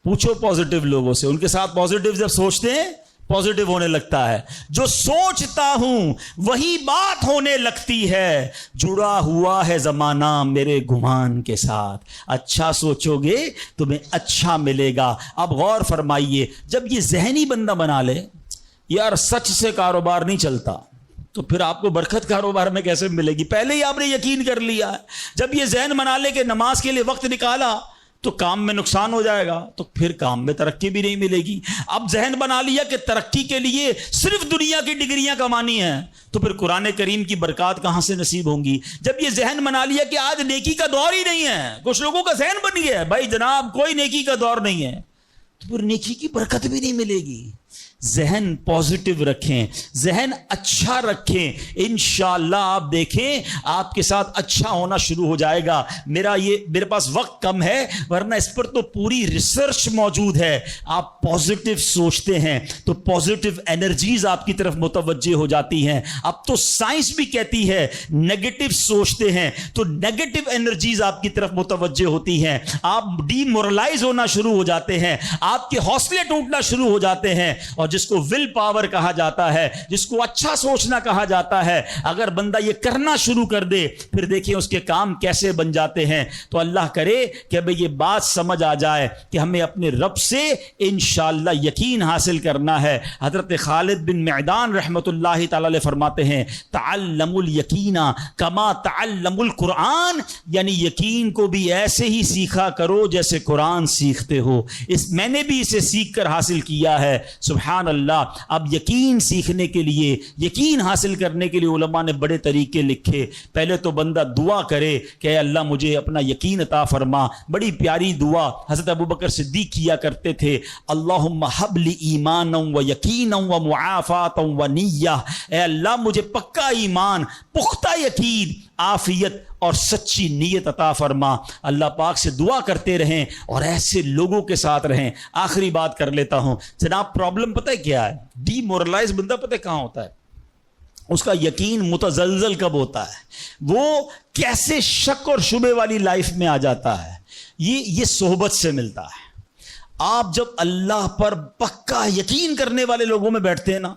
پوچھو پازیٹیو لوگوں سے, ان کے ساتھ پازیٹیو جب سوچتے ہیں پازیٹیو ہونے لگتا ہے. جو سوچتا ہوں وہی بات ہونے لگتی ہے, جڑا ہوا ہے زمانہ میرے گمان کے ساتھ. اچھا سوچو گے تمہیں اچھا ملے گا. اب غور فرمائیے, جب یہ ذہنی بندہ بنا لے یار سچ سے کاروبار نہیں چلتا, تو پھر آپ کو برکت کاروبار میں کیسے ملے گی؟ پہلے ہی آپ نے یقین کر لیا ہے. جب یہ ذہن بنا لے کہ نماز کے لیے وقت نکالا تو کام میں نقصان ہو جائے گا, تو پھر کام میں ترقی بھی نہیں ملے گی. اب ذہن بنا لیا کہ ترقی کے لیے صرف دنیا کی ڈگریاں کمانی ہیں, تو پھر قرآن کریم کی برکات کہاں سے نصیب ہوں گی؟ جب یہ ذہن بنا لیا کہ آج نیکی کا دور ہی نہیں ہے, کچھ لوگوں کا ذہن بن گیا ہے بھائی جناب کوئی نیکی کا دور نہیں ہے, تو پھر نیکی کی برکت بھی نہیں ملے گی. ذہن پازیٹیو رکھیں, ذہن اچھا رکھیں, انشاءاللہ آپ دیکھیں آپ کے ساتھ اچھا ہونا شروع ہو جائے گا. میرے پاس وقت کم ہے ورنہ اس پر تو پوری ریسرچ موجود ہے. آپ پازیٹیو سوچتے ہیں تو پازیٹیو انرجیز آپ کی طرف متوجہ ہو جاتی ہیں. اب تو سائنس بھی کہتی ہے نیگیٹو سوچتے ہیں تو نیگیٹو انرجیز آپ کی طرف متوجہ ہوتی ہیں, آپ ڈی مورلائز ہونا شروع ہو جاتے ہیں, آپ کے حوصلے ٹوٹنا شروع ہو جاتے ہیں. اور جس کو ول پاور کہا جاتا ہے, جس کو اچھا سوچنا کہا جاتا ہے, اگر بندہ یہ کرنا شروع کر دے پھر دیکھیں اس کے کام کیسے بن جاتے ہیں. تو اللہ کرے کہ بھئی یہ بات سمجھ آ جائے کہ ہمیں اپنے رب سے انشاءاللہ یقین حاصل کرنا ہے. حضرت خالد بن معدان رحمت اللہ تعالی علیہ فرماتے ہیں تعلموا الیقین کما تعلموا القرآن, یعنی یقین کو بھی ایسے ہی سیکھا کرو جیسے قرآن سیکھتے ہو. میں نے بھی اسے سیکھ کر حاصل کیا ہے. سبحان اللہ. اب یقین سیکھنے کے لیے, یقین حاصل کرنے کے لیے علماء نے بڑے طریقے لکھے. پہلے تو بندہ دعا کرے کہ اے اللہ مجھے اپنا یقین عطا فرما. بڑی پیاری دعا حضرت ابوبکر صدیق کیا کرتے تھے, اللہم حب لی ایمانا و یقینا و معافاتا و نیہ, اے اللہ مجھے پکا ایمان, پختہ یقین, عافیت اور سچی نیت عطا فرما. اللہ پاک سے دعا کرتے رہیں اور ایسے لوگوں کے ساتھ رہیں. آخری بات کر لیتا ہوں جناب, پرابلم پتہ ہے کیا ہے؟ ڈی مورلائز بندہ پتہ ہے کہاں ہوتا ہے؟ اس کا یقین متزلزل کب ہوتا ہے؟ وہ کیسے شک اور شبے والی لائف میں آ جاتا ہے؟ یہ صحبت سے ملتا ہے. آپ جب اللہ پر پکا یقین کرنے والے لوگوں میں بیٹھتے ہیں نا,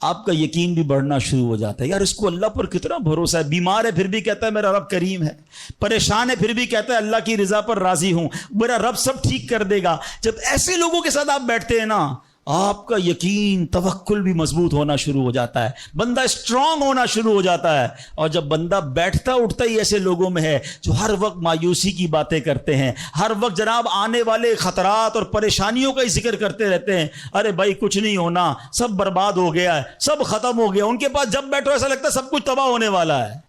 آپ کا یقین بھی بڑھنا شروع ہو جاتا ہے. یار اس کو اللہ پر کتنا بھروسہ ہے, بیمار ہے پھر بھی کہتا ہے میرا رب کریم ہے, پریشان ہے پھر بھی کہتا ہے اللہ کی رضا پر راضی ہوں, میرا رب سب ٹھیک کر دے گا. جب ایسے لوگوں کے ساتھ آپ بیٹھتے ہیں نا, آپ کا یقین توکل بھی مضبوط ہونا شروع ہو جاتا ہے, بندہ اسٹرانگ ہونا شروع ہو جاتا ہے. اور جب بندہ بیٹھتا اٹھتا ہی ایسے لوگوں میں ہے جو ہر وقت مایوسی کی باتیں کرتے ہیں, ہر وقت جناب آنے والے خطرات اور پریشانیوں کا ہی ذکر کرتے رہتے ہیں, ارے بھائی کچھ نہیں ہونا, سب برباد ہو گیا ہے, سب ختم ہو گیا. ان کے پاس جب بیٹھو ایسا لگتا ہے سب کچھ تباہ ہونے والا ہے.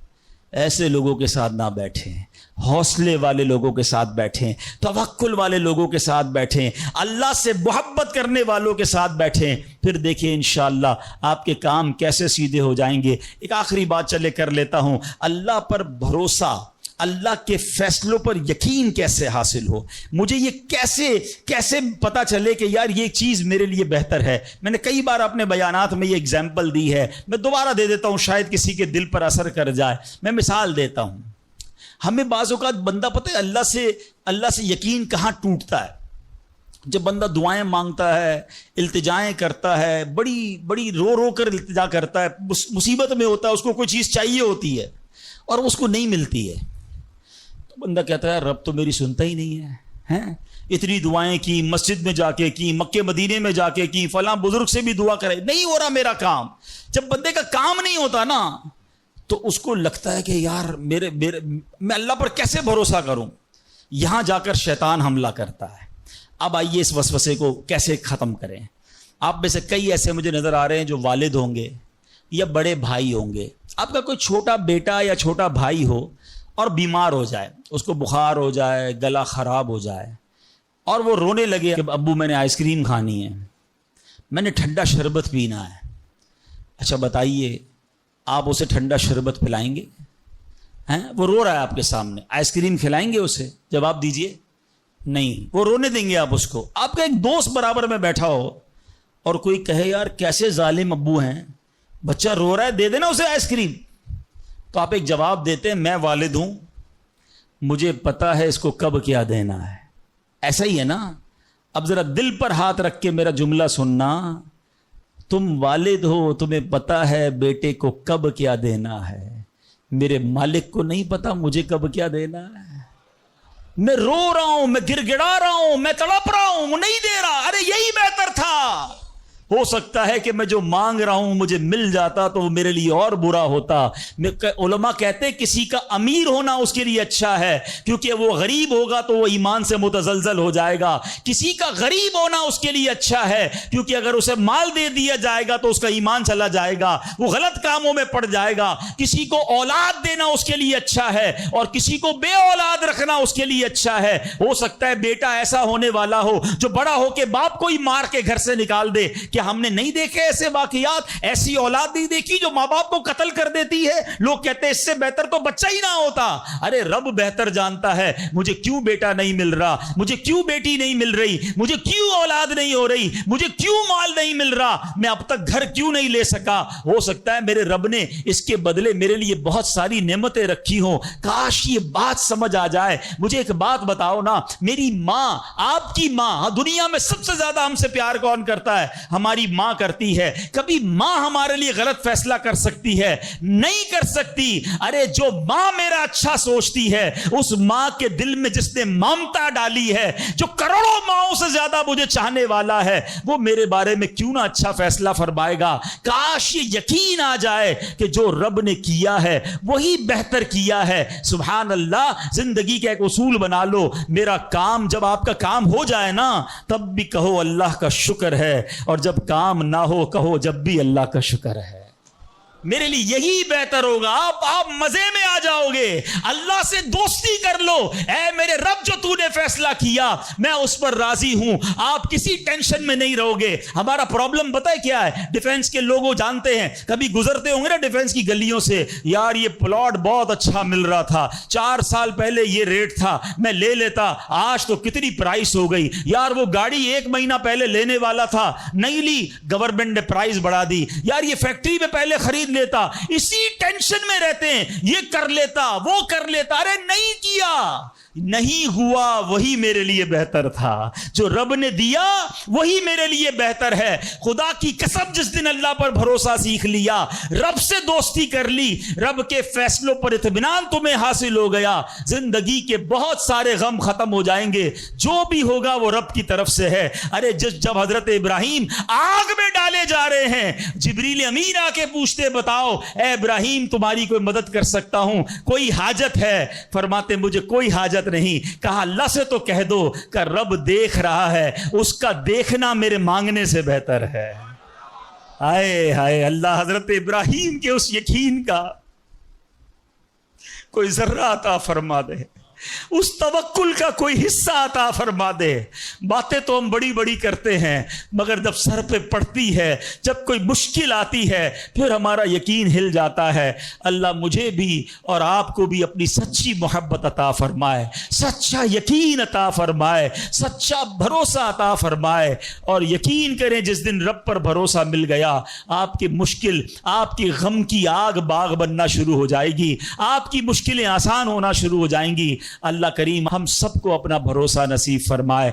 ایسے لوگوں کے ساتھ نہ بیٹھیں, حوصلے والے لوگوں کے ساتھ بیٹھیں, توکل والے لوگوں کے ساتھ بیٹھیں, اللہ سے محبت کرنے والوں کے ساتھ بیٹھیں. پھر دیکھیں انشاءاللہ آپ کے کام کیسے سیدھے ہو جائیں گے. ایک آخری بات چلے کر لیتا ہوں, اللہ پر بھروسہ, اللہ کے فیصلوں پر یقین کیسے حاصل ہو. مجھے یہ کیسے پتا چلے کہ یار یہ چیز میرے لیے بہتر ہے. میں نے کئی بار اپنے بیانات میں یہ اگزامپل دی ہے, میں دوبارہ دے دیتا ہوں, شاید کسی کے دل پر اثر کر جائے. میں مثال دیتا ہوں. ہمیں بعض اوقات بندہ پتہ ہے اللہ سے یقین کہاں ٹوٹتا ہے؟ جب بندہ دعائیں مانگتا ہے, التجائیں کرتا ہے, بڑی رو کر التجا کرتا ہے, مصیبت میں ہوتا ہے, اس کو کوئی چیز چاہیے ہوتی ہے اور اس کو نہیں ملتی ہے, تو بندہ کہتا ہے رب تو میری سنتا ہی نہیں ہے. اتنی دعائیں کی, مسجد میں جا کے کی, مکے مدینے میں جا کے کی, فلاں بزرگ سے بھی دعا کرے, نہیں ہو رہا میرا کام. جب بندے کا کام نہیں ہوتا نا تو اس کو لگتا ہے کہ یار میں اللہ پر کیسے بھروسہ کروں. یہاں جا کر شیطان حملہ کرتا ہے. اب آئیے اس وسوسے کو کیسے ختم کریں. آپ میں سے کئی ایسے مجھے نظر آ رہے ہیں جو والد ہوں گے یا بڑے بھائی ہوں گے. آپ کا کوئی چھوٹا بیٹا یا چھوٹا بھائی ہو اور بیمار ہو جائے, اس کو بخار ہو جائے, گلا خراب ہو جائے اور وہ رونے لگے کہ ابو میں نے آئس کریم کھانی ہے, میں نے ٹھنڈا شربت پینا ہے. اچھا بتائیے آپ اسے ٹھنڈا شربت پلائیں گے؟ وہ رو رہا ہے آپ کے سامنے, آئس کریم کھلائیں گے اسے؟ جواب دیجئے نہیں, وہ رونے دیں گے آپ اس کو. آپ کا ایک دوست برابر میں بیٹھا ہو اور کوئی کہے یار کیسے ظالم ابو ہیں, بچہ رو رہا ہے دے دینا اسے آئس کریم, تو آپ ایک جواب دیتے ہیں میں والد ہوں, مجھے پتا ہے اس کو کب کیا دینا ہے. ایسا ہی ہے نا. اب ذرا دل پر ہاتھ رکھ کے میرا جملہ سننا, تم والد ہو, تمہیں پتا ہے بیٹے کو کب کیا دینا ہے. میرے مالک کو نہیں پتا مجھے کب کیا دینا ہے. میں رو رہا ہوں, میں گر گڑا رہا ہوں, میں تڑپ رہا ہوں, وہ نہیں دے رہا. ارے یہی بہتر تھا. ہو سکتا ہے کہ میں جو مانگ رہا ہوں مجھے مل جاتا تو وہ میرے لیے اور برا ہوتا. علماء کہتے ہیں کسی کا امیر ہونا اس کے لیے اچھا ہے کیونکہ وہ غریب ہوگا تو وہ ایمان سے متزلزل ہو جائے گا. کسی کا غریب ہونا اس کے لیے اچھا ہے کیونکہ اگر اسے مال دے دیا جائے گا تو اس کا ایمان چلا جائے گا, وہ غلط کاموں میں پڑ جائے گا. کسی کو اولاد دینا اس کے لیے اچھا ہے اور کسی کو بے اولاد رکھنا اس کے لیے اچھا ہے. ہو سکتا ہے بیٹا ایسا ہونے والا ہو جو بڑا ہو کے باپ کو ہی مار کے گھر سے نکال دے کہ کیا ہم نے نہیں دیکھے ایسے واقعات؟ ایسی اولاد نہیں دیکھی جو ماں باپ کو قتل کر دیتی ہے؟ لوگ کہتے ہیں اس سے بہتر تو بچہ ہی نہ ہوتا۔ ارے رب بہتر جانتا ہے مجھے کیوں بیٹا نہیں مل رہا، مجھے کیوں بیٹی نہیں مل رہی، مجھے کیوں اولاد نہیں ہو رہی، مجھے کیوں مال نہیں مل رہا، میں اب تک گھر کیوں نہیں لے سکا۔ ہو سکتا ہے میرے رب نے اس کے بدلے میرے لیے بہت ساری نعمتیں رکھی ہوں۔ کاش یہ بات سمجھ آ جائے۔ مجھے ایک بات بتاؤ نا، میری ماں، آپ کی ماں، دنیا میں سب سے زیادہ ہم سے پیار کون کرتا ہے؟ ہماری ماں کرتی ہے۔ کبھی ماں ہمارے لیے غلط فیصلہ کر سکتی ہے؟ نہیں کر سکتی۔ ارے جو ماں میرا اچھا سوچتی ہے، اس ماں کے دل میں جس نے ممتا ڈالی ہے، جو کروڑوں ماؤں سے زیادہ مجھے چاہنے والا ہے، وہ میرے بارے میں کیوں نہ اچھا فیصلہ فرمائے گا۔ کاش یہ یقین آ جائے کہ جو رب نے کیا ہے وہی بہتر کیا ہے۔ سبحان اللہ۔ زندگی کا ایک اصول بنا لو، میرا کام، جب آپ کا کام ہو جائے نا تب بھی کہو اللہ کا شکر ہے، اور جب کام نہ ہو کہو جب بھی اللہ کا شکر ہے۔ میرے لیے یہی بہتر ہوگا۔ آپ مزے میں آ جاؤ گے، اللہ سے دوستی کر لو۔ اے میرے رب، جو تو نے فیصلہ کیا میں اس پر راضی ہوں۔ آپ کسی ٹینشن میں نہیں رہو گے۔ ہمارا پرابلم پتہ ہے کیا ہے؟ ڈیفنس کے لوگوں جانتے ہیں، کبھی گزرتے ہوں گے نا ڈیفنس کی گلیوں سے، یار یہ پلاٹ بہت اچھا مل رہا تھا، 4 سال پہلے یہ ریٹ تھا، میں لے لیتا، آج تو کتنی پرائس ہو گئی۔ یار وہ گاڑی 1 مہینہ پہلے لینے والا تھا، نہیں لی، گورنمنٹ نے پرائس بڑھا دی۔ یار یہ فیکٹری میں پہلے خرید لیتا۔ اسی ٹینشن میں رہتے ہیں، یہ کر لیتا، وہ کر لیتا۔ ارے نہیں کیا، نہیں ہوا، وہی میرے لیے بہتر تھا۔ جو رب نے دیا وہی میرے لیے بہتر ہے۔ خدا کی قسم، جس دن اللہ پر بھروسہ سیکھ لیا، رب سے دوستی کر لی، رب کے فیصلوں پر اطمینان تمہیں حاصل ہو گیا، زندگی کے بہت سارے غم ختم ہو جائیں گے۔ جو بھی ہوگا وہ رب کی طرف سے ہے۔ ارے جب حضرت ابراہیم آگ میں ڈالے جا رہے ہیں، جبریل امین آ کے پوچھتے، بتاؤ اے ابراہیم تمہاری کوئی مدد کر سکتا ہوں، کوئی حاجت ہے؟ فرماتے مجھے کوئی حاجت نہیں۔ کہا اللہ سے تو کہہ دو کہ رب دیکھ رہا ہے، اس کا دیکھنا میرے مانگنے سے بہتر ہے۔ ہائے ہائے اللہ، حضرت ابراہیم کے اس یقین کا کوئی ذرہ عطا فرما دے، اس توکل کا کوئی حصہ عطا فرما دے۔ باتیں تو ہم بڑی بڑی کرتے ہیں، مگر جب سر پہ پڑتی ہے، جب کوئی مشکل آتی ہے، پھر ہمارا یقین ہل جاتا ہے۔ اللہ مجھے بھی اور آپ کو بھی اپنی سچی محبت عطا فرمائے، سچا یقین عطا فرمائے، سچا بھروسہ عطا فرمائے۔ اور یقین کریں جس دن رب پر بھروسہ مل گیا، آپ کی مشکل، آپ کی غم کی آگ باغ بننا شروع ہو جائے گی، آپ کی مشکلیں آسان ہونا شروع ہو جائیں گی۔ اللہ کریم ہم سب کو اپنا بھروسہ نصیب فرمائے۔